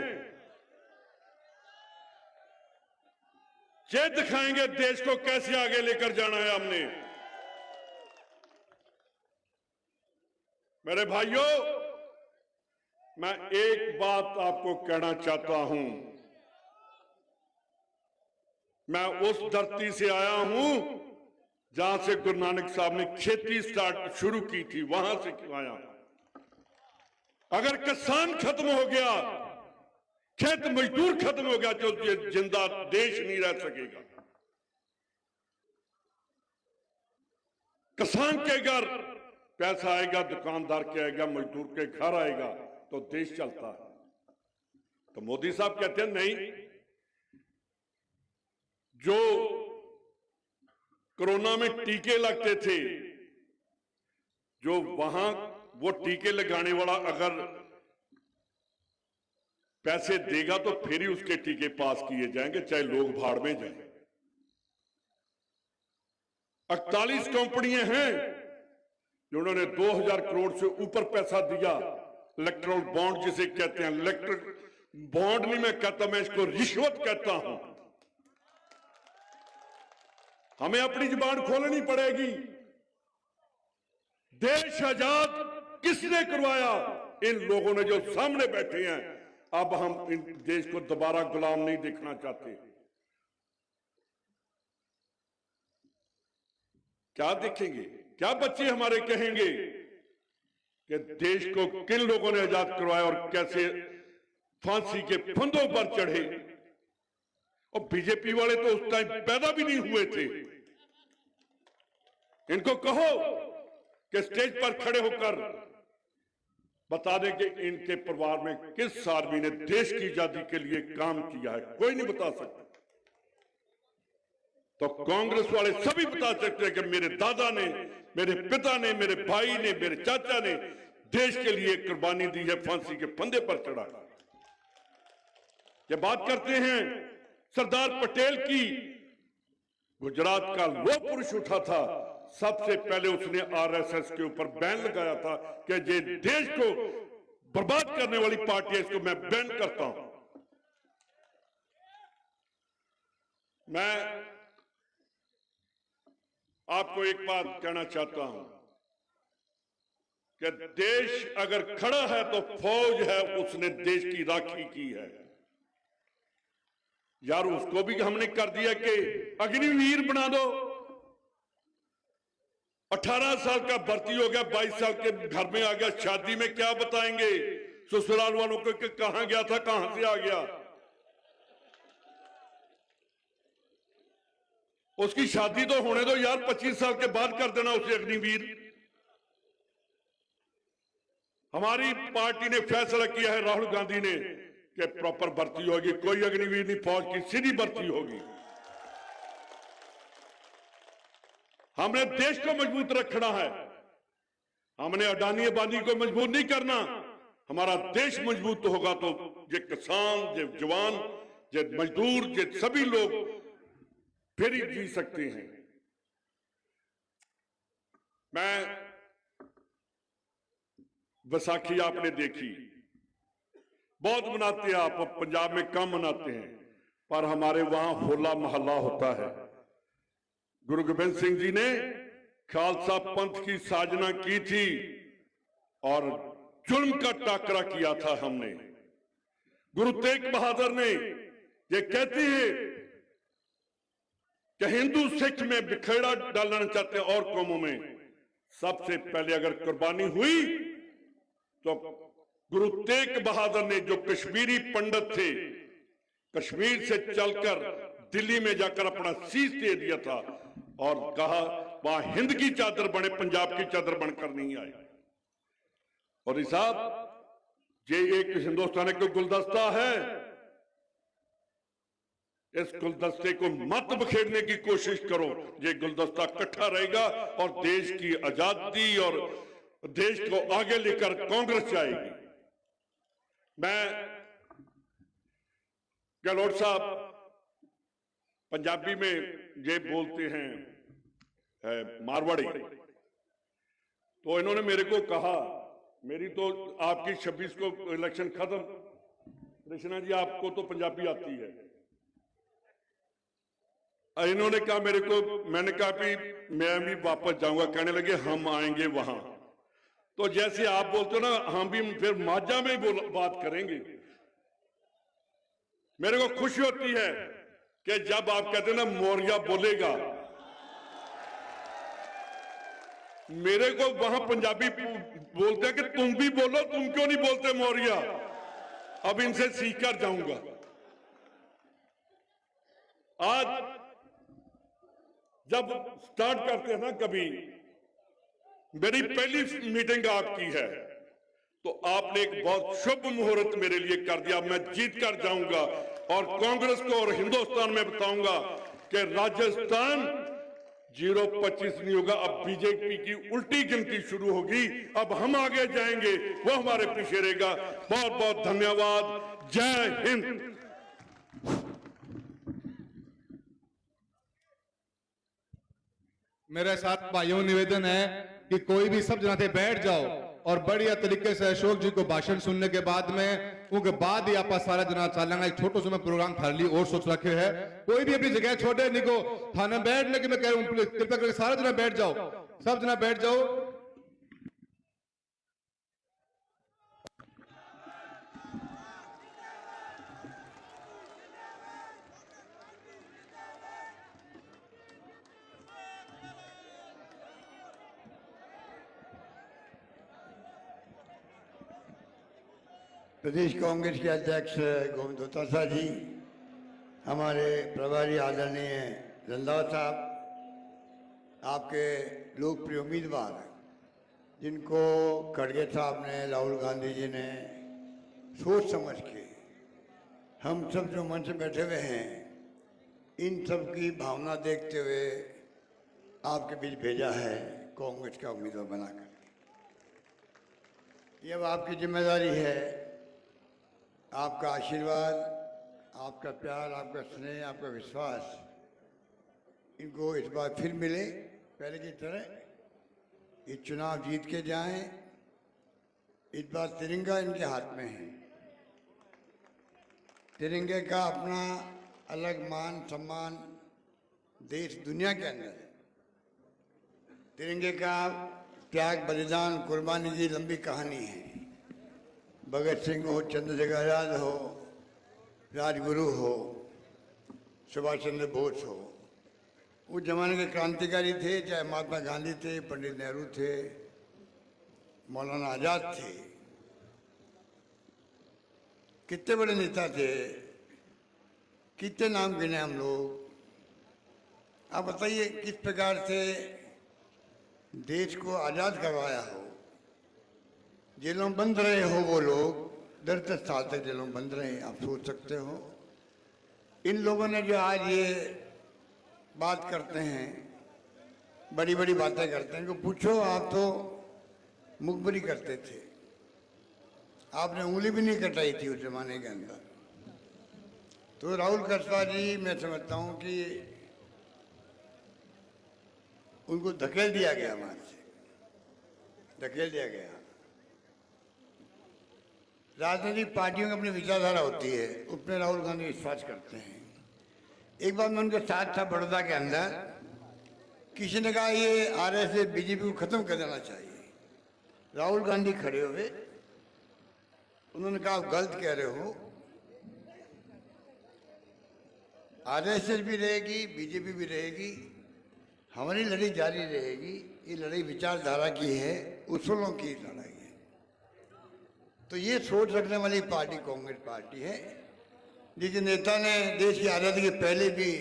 ये दिखाएंगे देश को कैसे आगे लेकर जाना है हमने। मेरे भाइयों, मैं एक बात आपको कहना चाहता हूं। मैं उस धरती से आया हूं जहां से गुरु नानक साहब ने खेती शुरू की थी, वहां से आया हूं। अगर किसान खत्म हो गया, खेत मजदूर खत्म हो गया, तो ये जिंदा देश नहीं रह सकेगा। किसान के घर पैसा आएगा, दुकानदार के आएगा, मजदूर के घर आएगा, तो देश चलता है। तो मोदी साहब कहते हैं नहीं, जो कोरोना में टीके लगते थे, जो वहां वो टीके लगाने वाला अगर पैसे देगा तो फिर ही उसके टीके पास किए जाएंगे, चाहे लोग भाड़ में जाएं। 48 कंपनियां हैं जिन्होंने 2000 करोड़ से ऊपर पैसा दिया। इलेक्ट्रल बॉन्ड जिसे कहते हैं, इलेक्ट्रल बॉन्ड नहीं मैं कहता, मैं इसको रिश्वत कहता हूं। हमें अपनी जुबान खोलनी पड़ेगी। देश आजाद किसने करवाया? इन लोगों ने जो सामने बैठे हैं। अब हम इन देश को दोबारा गुलाम नहीं देखना चाहते। क्या देखेंगे? क्या बच्चे हमारे कहेंगे कि देश को किन लोगों ने आजाद करवाया और कैसे फांसी के फंदों पर चढ़े? और बीजेपी वाले तो उस टाइम पैदा भी नहीं हुए थे। इनको कहो कि स्टेज पर खड़े होकर बता दें कि इनके परिवार में किस आदमी ने देश की आजादी के लिए काम किया है। कोई नहीं बता सकता। तो कांग्रेस वाले सभी बता सकते हैं कि मेरे दादा ने, मेरे पिता ने, मेरे भाई ने, मेरे चाचा ने देश के लिए कुर्बानी दी है, फांसी के फंदे पर चढ़ा। ये बात करते हैं सरदार पटेल की। गुजरात का वो पुरुष उठा था, सबसे पहले उसने आरएसएस के ऊपर बैन लगाया था कि ये देश को बर्बाद करने वाली पार्टी है, इसको मैं बैन करता हूं। मैं आपको एक बात कहना चाहता हूं कि देश अगर खड़ा है तो फौज है, उसने देश की राखी की है। यार उसको भी हमने कर दिया कि अग्निवीर बना दो। 18 साल का भर्ती हो गया, 22 साल के घर में आ गया, शादी में क्या बताएंगे ससुराल वालों को कि कहां गया था, कहां से आ गया? उसकी शादी तो होने दो यार, 25 साल के बाद कर देना उसे अग्निवीर। हमारी पार्टी ने फैसला किया है, राहुल गांधी ने, कि प्रॉपर भर्ती होगी, कोई अग्निवीर नहीं, फौज की सीधी भर्ती होगी। हमने देश को मजबूत रखना है। हमने अडानी अंबानी को मजबूत नहीं करना। हमारा देश मजबूत होगा तो ये किसान, ये जवान, ये मजदूर, ये सभी लोग फिर ही जी सकते हैं। मैं बैसाखी आपने देखी, बहुत मनाते हैं आप, पंजाब में कम मनाते हैं, पर हमारे वहां होला मोहल्ला होता है। गुरु गोबिंद सिंह जी ने खालसा पंथ की साजना की थी और जुल्म का टाकरा किया था हमने। गुरु तेग बहादुर ने ये कहते हैं कि हिंदू सिख में बिखेड़ा डालना चाहते हैं और कौमों में। सबसे पहले अगर कुर्बानी हुई तो गुरु तेग बहादुर ने, जो कश्मीरी पंडित थे, कश्मीर से चलकर दिल्ली में जाकर अपना शीश दे दिया था और कहा वहां हिंद की चादर बने, पंजाब की चादर बनकर नहीं आए। और साहब, ये एक हिंदुस्तान का गुलदस्ता है। इस गुलदस्ते को मत बखेरने की कोशिश करो। ये गुलदस्ता इकट्ठा रहेगा और देश की आजादी और देश को आगे लेकर कांग्रेस जाएगी। मैं गहलोत साहब पंजाबी में ये बोलते हैं मारवाड़ी, तो इन्होंने मेरे को कहा, मेरी तो आपकी 26 को इलेक्शन खत्म, कृष्णा जी आपको तो पंजाबी आती है। इन्होंने कहा मेरे को, मैंने कहा भी मैं भी वापस जाऊंगा, कहने लगे हम आएंगे वहां। तो जैसे आप बोलते हो ना, हम भी फिर माझा में बात करेंगे। मेरे को खुशी होती है कि जब आप कहते हैं ना मौर्या बोलेगा, मेरे को वहां पंजाबी बोलते हैं कि तुम भी बोलो, तुम क्यों नहीं बोलते मौर्या। अब इनसे सीख कर जाऊंगा। आज जब स्टार्ट करते हैं ना, कभी मेरी पहली मीटिंग आपकी है, तो आपने एक बहुत शुभ मुहूर्त मेरे लिए कर दिया। मैं जीत कर जाऊंगा और कांग्रेस को और हिंदुस्तान में बताऊंगा कि राजस्थान 0-25 नहीं होगा। अब बीजेपी की उल्टी गिनती शुरू होगी, अब हम आगे जाएंगे, वो हमारे पीछे रहेगा। बहुत बहुत धन्यवाद। जय हिंद। मेरे साथ भाइयों निवेदन है कि कोई भी सब जगह बैठ जाओ और बढ़िया तरीके से अशोक जी को भाषण सुनने के बाद में उनके बाद ही आप सारा जना चलेंगे। एक छोटा सा प्रोग्राम थाली और सोच रखे है, कोई भी अपनी जगह छोड़े नहीं को थाने बैठने की मैं कह रहा हूँ, कृपया करके सारा जना बैठ जाओ, सब जना बैठ जाओ। प्रदेश कांग्रेस के अध्यक्ष गोविंद दोतासा जी, हमारे प्रभारी आदरणीय रंधावा साहब, आपके लोकप्रिय उम्मीदवार जिनको खड़गे साहब ने, राहुल गांधी जी ने सोच समझ के हम सब जो मंच में बैठे हुए हैं, इन सब की भावना देखते हुए आपके बीच भेजा है कांग्रेस का उम्मीदवार बनाकर। ये अब आपकी जिम्मेदारी है। आपका आशीर्वाद, आपका प्यार, आपका स्नेह, आपका विश्वास इनको इस बार फिर मिले पहले की तरह। ये चुनाव जीत के जाएं। इस बार तिरंगा इनके हाथ में है। तिरंगे का अपना अलग मान सम्मान देश दुनिया के अंदर है। तिरंगे का त्याग, बलिदान, कुर्बानी की लंबी कहानी है। भगत सिंह हो, चंद्रशेखर आजाद हो, राजगुरु हो, सुभाष चंद्र बोस हो, उस जमाने के क्रांतिकारी थे, चाहे महात्मा गांधी थे, पंडित नेहरू थे, मौलाना आजाद थे, कितने बड़े नेता थे, कितने नाम गिने हम लोग। आप बताइए किस प्रकार से देश को आजाद करवाया हो। जेलों में बंद रहे हो वो लोग, 10-10 साल तक जेलों में बंद रहे, आप सोच सकते हो। इन लोगों ने जो आज ये बात करते हैं, बड़ी बड़ी बातें करते हैं, इनको पूछो, आप तो मुखबरी करते थे, आपने उंगली भी नहीं कटाई थी उस जमाने के अंदर। तो राहुल कसवा जी, मैं समझता हूँ कि उनको धकेल दिया गया, वहां से धकेल दिया गया। राजनीतिक पार्टियों की अपनी विचारधारा होती है, उसमें राहुल गांधी विश्वास करते हैं। एक बार मैं उनके साथ था बड़ौदा के अंदर, किसी ने कहा ये आरएसएस बीजेपी को खत्म कर देना चाहिए। राहुल गांधी खड़े हुए, उन्होंने कहा आप गलत कह रहे हो, आरएसएस भी रहेगी, बीजेपी भी रहेगी, हमारी लड़ाई जारी रहेगी। ये लड़ाई विचारधारा की है, उसूलों की लड़ाई है। तो ये सोच रखने वाली पार्टी कांग्रेस पार्टी है, जिसके नेता ने देश की आज़ादी के पहले भी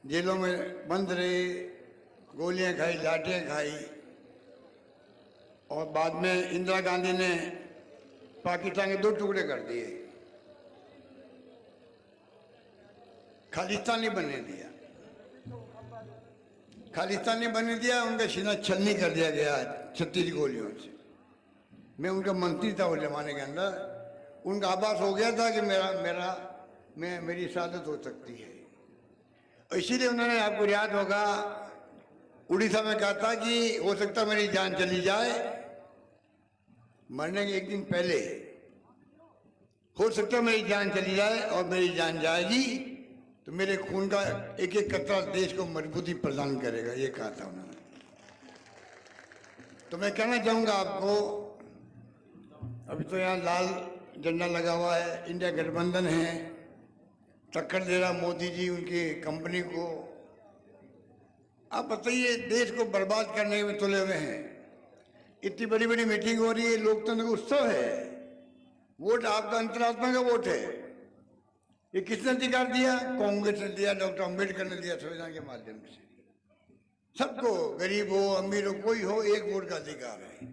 जेलों में बंद रहे, गोलियां खाई, लाठियां खाई, और बाद में इंदिरा गांधी ने पाकिस्तान के 2 टुकड़े कर दिए। खालिस्तानी बनने दिया, खालिस्तानी बनने दिया, उनका सीना छलनी कर दिया गया 36 गोलियों से। मैं उनका मंत्री था उस जमाने के अंदर, उनका आभास हो गया था कि मेरी शहादत हो सकती है। इसीलिए उन्होंने, आपको याद होगा, उड़ीसा में कहा था कि हो सकता मेरी जान चली जाए, मरने के एक दिन पहले हो सकता मेरी जान चली जाए, और मेरी जान जाएगी तो मेरे खून का एक एक कतरा देश को मजबूती प्रदान करेगा, ये कहा था उन्होंने। तो मैं कहना चाहूंगा आपको, अभी तो यहाँ लाल झंडा लगा हुआ है, इंडिया गठबंधन है, टक्कर दे रहा मोदी जी उनकी कंपनी को। आप बताइए, देश को बर्बाद करने में तुले हुए हैं। इतनी बड़ी बड़ी मीटिंग हो रही है, लोकतंत्र का उत्सव है, वोट आपका अंतरात्मा का वोट है। ये किसने अधिकार दिया? कांग्रेस ने दिया, डॉक्टर अंबेडकर ने दिया संविधान के माध्यम से। सबको, गरीब हो अमीर हो कोई हो, एक वोट का अधिकार है।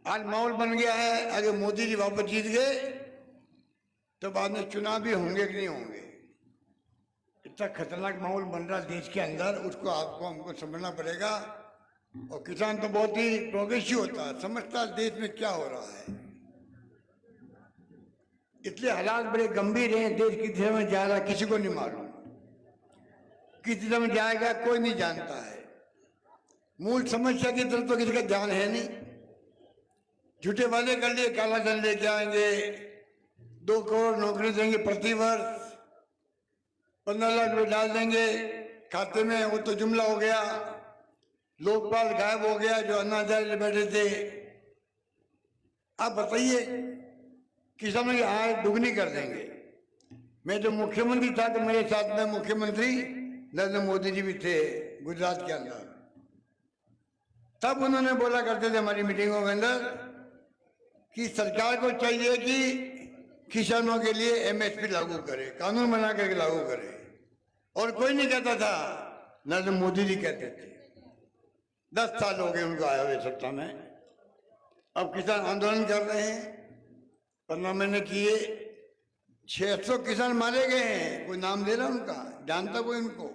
आज माहौल बन गया है, अगर मोदी जी वापस जीत गए तो बाद में चुनाव भी होंगे कि नहीं होंगे। इतना खतरनाक माहौल बन रहा देश के अंदर, उसको आपको हमको समझना पड़ेगा। और किसान तो बहुत ही प्रोग्रेसिव होता है, समझता है देश में क्या हो रहा है। इसलिए हालात बड़े गंभीर हैं, देश किस दिशा में जा रहा है किसी को नहीं मालूम, किस दिशा में जाएगा कोई नहीं जानता है। मूल समस्या की तरफ तो किसी का ध्यान है नहीं। झूठे वादे कर लिए, काला धन लेके आएंगे, 2 करोड़ नौकरी देंगे प्रति वर्ष, 15 लाख रुपए डाल देंगे खाते में, वो तो जुमला हो गया। लोकपाल गायब हो गया, जो अन्ना हजारे बैठे थे। आप बताइए, किसानों की आय दुगनी कर देंगे। मैं जो मुख्यमंत्री था तो मेरे साथ में मुख्यमंत्री नरेंद्र मोदी जी भी थे गुजरात के अंदर। तब उन्होंने बोला करते थे हमारी मीटिंगों के अंदर कि सरकार को चाहिए कि किसानों के लिए एमएसपी लागू करे, कानून बना करके लागू करे। और कोई नहीं कहता था, नरेंद्र मोदी जी कहते थे। 10 साल हो गए उनको आए हुए सत्ता में। अब किसान आंदोलन कर रहे हैं, 15 महीने किए, 600 किसान मारे गए हैं। कोई नाम ले रहा उनका? जानता कोई उनको?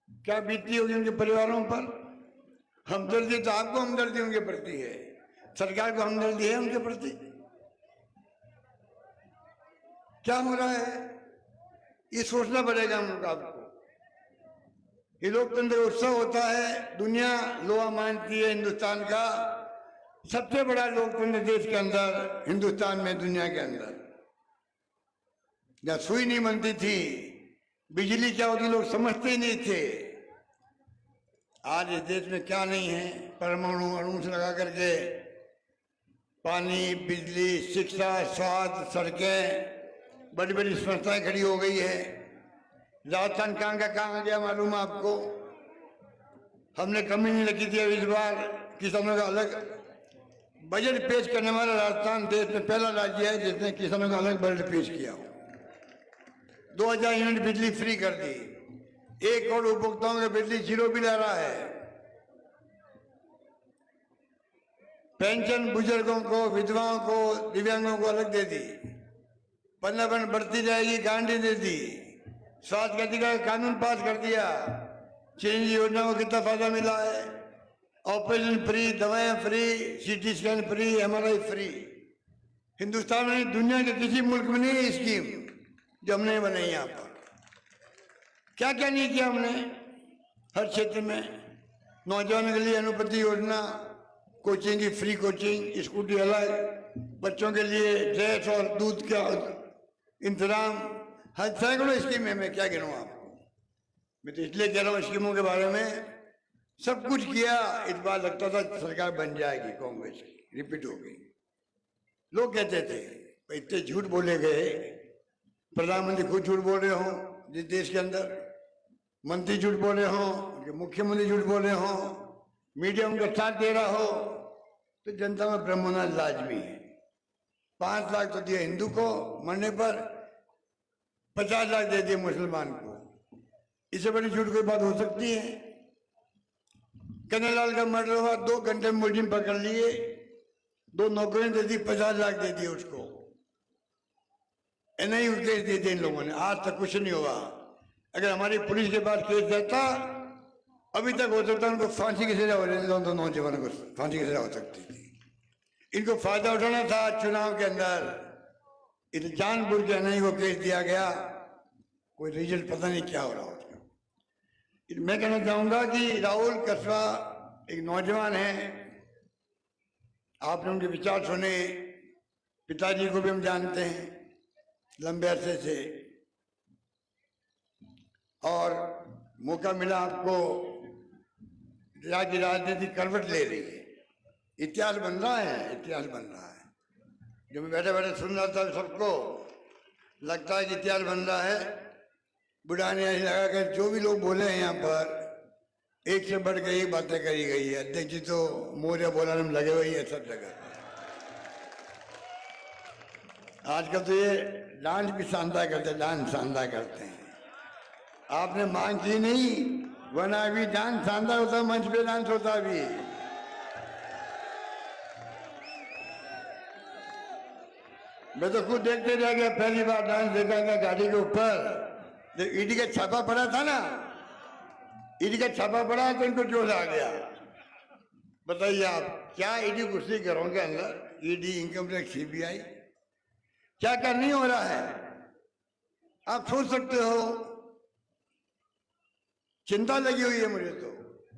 क्या बीती होगी उनके परिवारों पर? हमदर्दी तो आपको हमदर्दी उनके प्रति है, सरकार को हमदर्दी है उनके प्रति? क्या हो रहा है ये सोचना पड़ेगा हम लोग आपको। ये लोकतंत्र उत्सव होता है, दुनिया लोहा मानती है हिंदुस्तान का सबसे बड़ा लोकतंत्र देश के अंदर, हिंदुस्तान में, दुनिया के अंदर। जहाँ सुई नहीं बनती थी, बिजली क्या होती लोग समझते ही नहीं थे। आज इस देश में क्या नहीं है, परमाणु अणु से लगा करके पानी, बिजली, शिक्षा, स्वास्थ्य, सड़कें, बड़ी बड़ी संस्थाएं खड़ी हो गई है। राजस्थान कहाँ गया मालूम है आपको? हमने कमी नहीं रखी थी। इस बार किसानों का अलग बजट पेश करने वाला राजस्थान देश में पहला राज्य है जिसने किसानों का अलग बजट पेश किया। 2000 यूनिट बिजली फ्री कर दी, 1 करोड़ उपभोक्ताओं को बिजली 0 बिल आ रहा है। पेंशन बुजुर्गों को, विधवाओं को, दिव्यांगों को अलग दे दी। 15% बढ़ती जाएगी, गारंटी दे दी। स्वास्थ्य का अधिकार कानून पास कर दिया। चिरंजीवी योजना को कितना फायदा मिला है? ऑपरेशन फ्री, दवाएं free, CT scan free, MRI free. Hindustan में, दुनिया के किसी मुल्क में नहीं है स्कीम जो हमने बनाई। यहाँ पर क्या क्या नहीं किया हमने हर क्षेत्र में। नौजवानों के लिए अनुपति योजना, कोचिंग की फ्री कोचिंग, स्कूटी अलग, बच्चों के लिए ड्रेस और दूध का इंतजाम, हर सैकड़ों स्कीम है। मैं क्या गिनूं आपको? मैं तो इसलिए कह रहा हूँ स्कीमों के बारे में। सब कुछ किया। इस बार लगता था सरकार बन जाएगी कांग्रेस की, रिपीट हो गई। लोग कहते थे इतने झूठ बोले गए, प्रधानमंत्री खुद झूठ बोल रहे हो जिस देश के अंदर, मंत्री झूठ बोले हो, मुख्यमंत्री झूठ बोले हो, मीडिया उनका साथ दे रहा हो, तो जनता में भ्रम होना लाजमी है। 5 लाख तो दिया हिंदू को मरने पर, 50 लाख दे दिए मुसलमान को। इससे बड़ी झूठ कोई बात हो सकती है? कन्हैयालाल का मर्डर हुआ, 2 घंटे में मुलजिम पकड़ लिए, 2 नौकरियां दे दी, 50 लाख दे दिए उसको। नहीं केस दे दिए इन लोगों ने, आज तक कुछ नहीं हुआ। अगर हमारी पुलिस के पास केस रहता, अभी तक हो सकता उनको फांसी की सजा हो रही थी, तो नौजवानों को फांसी की सजा हो सकती थी। इनको फायदा उठाना था चुनाव के अंदर, इस जानबूझ के नहीं को केस दिया गया, कोई रिजल्ट पता नहीं क्या हो रहा उसका। मैं कहना चाहूंगा कि राहुल कसवा एक नौजवान है, आपने उनके विचार सुने, पिताजी को भी हम जानते हैं लंबे अरसे से, और मौका मिला आपको, की राजनीति करवट ले रही है, इतिहास बन रहा है, इतिहास बन रहा है। जब मैं बैठे बैठे सुन रहा था सबको लगता है कि इतिहास बन रहा है। बुढ़ा ने ऐसे लगा कि जो भी लोग बोले हैं यहाँ पर एक से बढ़ के एक बातें करी गई है। अध्यक्ष जी तो मोरिया बोलाने में लगे हुए हैं सब जगह। आजकल तो ये डांस भी शानदार करते हैं, डांस शानदार करते हैं। आपने मांग की नहीं, वरना अभी डांस शानदार होता, मंच पे डांस होता अभी। मैं तो खुद देखते रह गया, पहली बार डांस देखा था गाड़ी के ऊपर, जब ईडी का छापा पड़ा था ना, ईडी का छापा पड़ा तो इनको जोश आ गया। बताइए आप, क्या ईडी घुसी घरों के अंदर, ईडी, इनकम टैक्स, सीबीआई, क्या क्या नहीं हो रहा है? आप सोच सकते हो। चिंता लगी हुई है मुझे तो।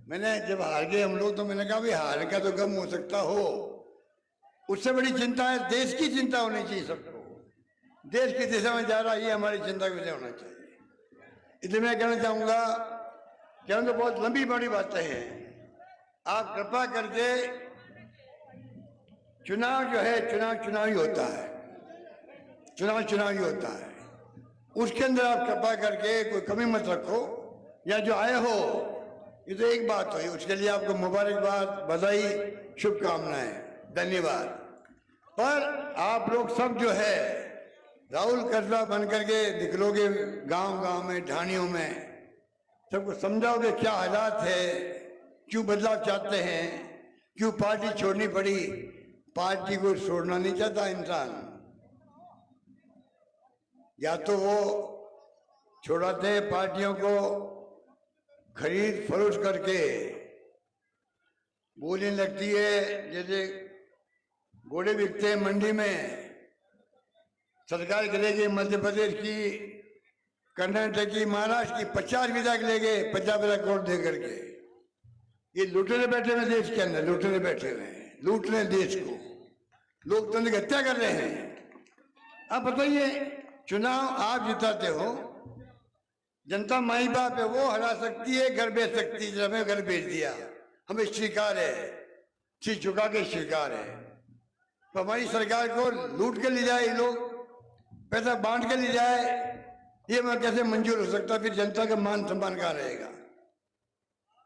मैंने जब हार गए हम लोग तो मैंने कहा भाई हार का तो गम हो सकता हो, उससे बड़ी चिंता है देश की चिंता होनी चाहिए सबको। देश की दिशा में जा रहा है, ये हमारी चिंता का विषय होना चाहिए। इसलिए मैं कहना चाहूंगा कि हम तो बहुत लंबी बड़ी बातें हैं, आप कृपा करके, चुनाव जो है चुनावी होता है, चुनावी होता है, उसके अंदर आप कृपा करके कोई कमी मत रखो। या जो आए हो, ये तो एक बात हुई, उसके लिए आपको मुबारकबाद, बधाई, शुभकामनाएं, धन्यवाद। पर आप लोग सब जो है राहुल कसवा बन करके निकलोगे गांव-गांव में, ढाणियों में, सबको समझाओगे क्या हालात है, क्यों बदलाव चाहते हैं, क्यों पार्टी छोड़नी पड़ी। पार्टी को छोड़ना नहीं चाहता इंसान, या तो वो छोड़ाते हैं पार्टियों को खरीद फरोख्त करके, बोलने लगती है जैसे घोड़े बिकते हैं मंडी में। सरकार गिरेगी मध्य प्रदेश की, कर्नाटक की, महाराष्ट्र की 50 विधायक ले गए 50 करोड़ दे करके। ये लूटने बैठे हुए देश के अंदर, लूटने बैठे हुए हैं, लूट रहे देश को, लोकतंत्र की हत्या कर रहे हैं। अब बताइए, चुनाव आप जिताते हो, जनता माई बाप है, वो हरा सकती है, घर बेच सकती है। हमें घर बेच दिया, हमें स्वीकार है, सिर झुका के स्वीकार है। तो हमारी सरकार को लूट के ले जाए ये लोग, पैसा बांट के ले जाए, ये मैं कैसे मंजूर हो सकता? फिर जनता का मान सम्मान कहाँ रहेगा?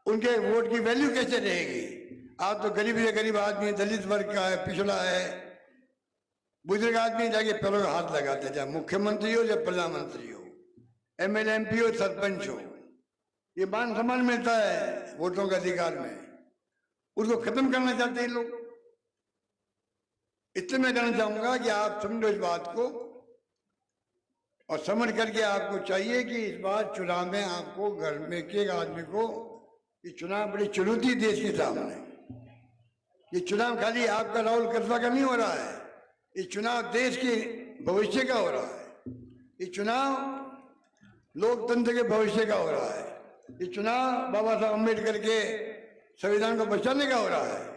उनके वोट की वैल्यू कैसे रहेगी? आप तो गरीब से गरीब आदमी, दलित वर्ग का है, पिछड़ा है, बुजुर्ग आदमी जाके पैरों का हाथ लगाते, चाहे मुख्यमंत्री हो या प्रधानमंत्री हो, एमएलए, एमपी हो, सरपंच हो, ये मान सम्मान मिलता है वोटों के अधिकार में, उसको खत्म करना चाहते हैं लोग। इसलिए मैं कहना चाहूंगा कि आप समझो इस बात को, और समझ करके आपको चाहिए कि इस बार चुनाव में आपको घर में एक आदमी को, ये चुनाव बड़ी चुनौती देश के सामने। ये चुनाव खाली आपका राहुल कसवा का नहीं हो रहा है, ये चुनाव देश के भविष्य का हो रहा है, ये चुनाव लोकतंत्र के भविष्य का हो रहा है, ये चुनाव बाबा साहब अम्बेडकर के संविधान को बचाने का हो रहा है।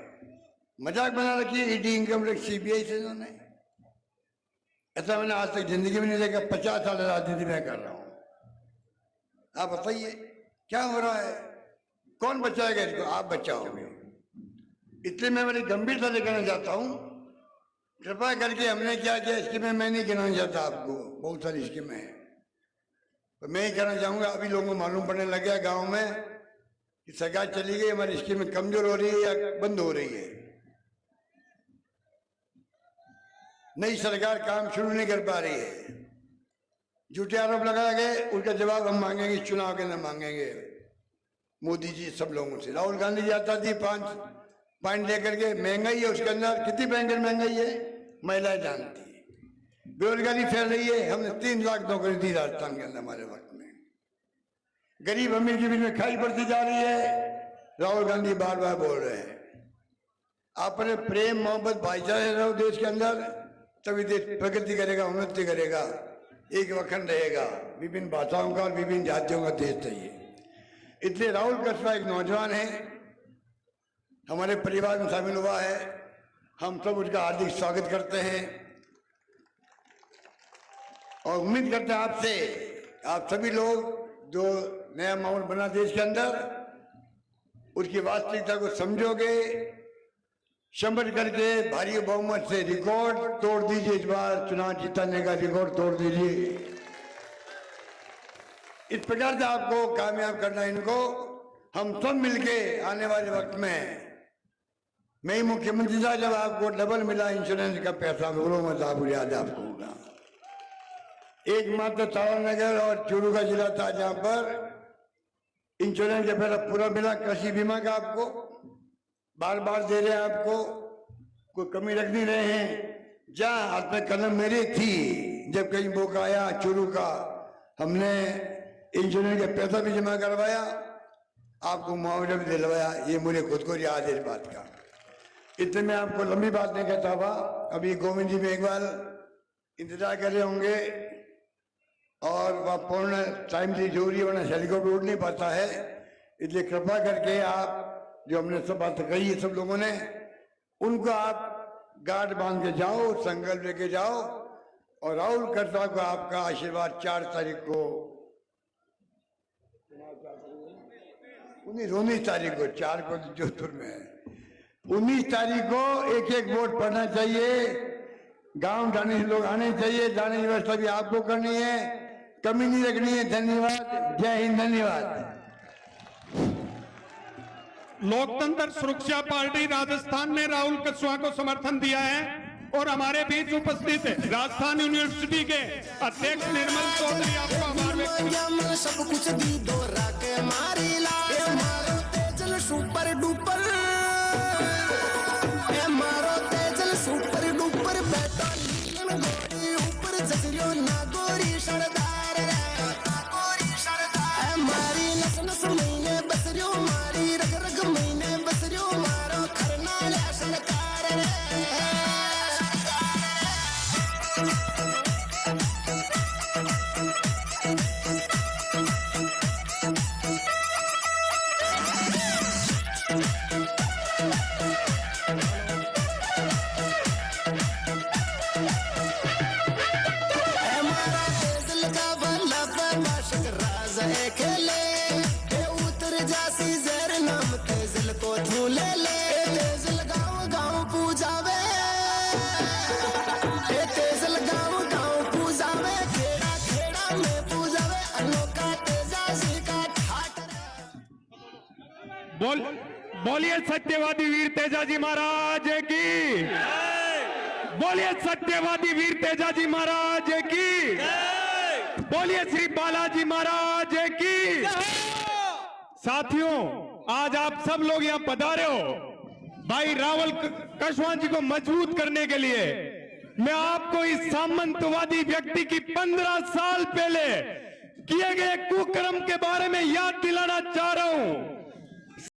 मजाक बना रखी है ईडी, इनकम टैक्स, सीबीआई से इन्होंने। ऐसा मैंने आज तक जिंदगी में नहीं देखा, 50 साल राजनीति में कर रहा हूं। आप बताइए क्या हो रहा है? कौन बचाएगा इसको? आप बचाओगे। इसलिए मैं बड़ी गंभीरता से कहना चाहता हूं, कृपा करके हमने क्या किया स्कीमें मैं नहीं गिनाना चाहता आपको, बहुत सारी स्कीमें हैं, तो मैं ही कहना चाहूंगा, अभी लोगों को मालूम पड़ने लग गया गाँव में कि सरकार चली गई, हमारी स्कीमें कमजोर हो रही है या बंद हो रही है। नई सरकार काम शुरू नहीं कर पा रही है, झूठे आरोप लगाए गए, उनका जवाब हम मांगेंगे, चुनाव के अंदर मांगेंगे मोदी जी, सब लोगों से। राहुल गांधी जी आता थी 5 पॉइंट लेकर के, महंगाई है उसके अंदर, कितनी भयंकर महंगाई है महिलाएं जानती है। बेरोजगारी फैल रही है, हमने 3 लाख नौकरी दी राजस्थान के अंदर हमारे वक्त में। गरीब अमीर के बीच में खाई बढ़ती जा रही है। राहुल गांधी बार बार बोल रहे हैं आपने प्रेम मोहब्बत भाईचारे रहो देश के अंदर, तभी देश प्रगति करेगा, उन्नति करेगा, एक वखंड रहेगा। विभिन्न भाषाओं का और विभिन्न जातियों का देश चाहिए। इसलिए राहुल कसवा एक नौजवान है, हमारे परिवार में शामिल हुआ है। हम सब उसका हार्दिक स्वागत करते हैं और उम्मीद करते हैं आपसे, आप सभी लोग जो नया माहौल बना देश के अंदर, उसकी वास्तविकता को समझोगे, समझ करके भारी बहुमत से रिकॉर्ड तोड़ दीजिए। इस बार चुनाव जिताने का रिकॉर्ड तोड़ दीजिए। इस प्रकार से आपको कामयाब करना इनको, हम सब मिलके आने वाले वक्त में, मैं ही मुख्यमंत्री था जब आपको डबल मिला इंश्योरेंस का पैसा, बोलो मत आप याद आपको होगा। एकमात्र तारानगर और चूरू का जिला था जहां पर इंश्योरेंस का पैसा पूरा मिला। कृषि बीमा का आपको बार बार दे रहे हैं, आपको कोई कमी रख नहीं रहे हैं। जहां हाथ में कलम मेरी थी, जब कहीं मौका आया चूरू का, हमने इंश्योरेंस का पैसा भी जमा करवाया, आपको मुआवजा भी दिलवाया। ये मुझे खुद को याद है इस बात का। इतने में आपको लंबी बात नहीं कहता हुआ, अभी गोविंद जी में एक बार इंतजार कर रहे होंगे और वह पूर्ण टाइम से जरूरी, वरना हेलीकॉप्टर उड़ नहीं पाता है। इसलिए कृपा करके आप जो हमने सब बात कही है सब लोगों ने, उनको आप गार्ड बांध के जाओ, संकल्प लेके जाओ और राहुल कसवा को आपका आशीर्वाद 4 तारीख को, 19 तारीख को, 4 को जोधपुर में है, 19 तारीख को एक एक वोट पड़ना चाहिए। गांव जाने से लोग आने चाहिए, जाने की व्यवस्था भी आपको करनी है, कमी नहीं रखनी है। धन्यवाद, जय हिंद, धन्यवाद। लोकतंत्र सुरक्षा पार्टी राजस्थान ने राहुल कसवा को समर्थन दिया है और हमारे बीच उपस्थित राजस्थान यूनिवर्सिटी के अध्यक्ष निर्मल चौधरी आपको आभार व्यक्त करते हैं। सब कुछ दी दो राके मारी ला मारो तेजल सुपर डुपर, मारो तेजल सुपर डुपर, बैठो नीलन गोरी ऊपर, जसरियो ना गोरी सरदार रे, गोरी सरदार मारी नस नस महीने बसरियो, मारी रग रग महीने बसरियो, मारो खरनाला सरकार रे। बोलिए सत्यवादी वीर तेजाजी महाराज की, बोलिए सत्यवादी वीर तेजाजी महाराज की, बोलिए श्री बालाजी महाराज की। साथियों, आज आप सब लोग यहाँ पधारे हो भाई राहुल कसवा जी को मजबूत करने के लिए। मैं आपको इस सामंतवादी व्यक्ति की 15 साल पहले किए गए कुकर्म के बारे में याद दिलाना चाह रहा हूं।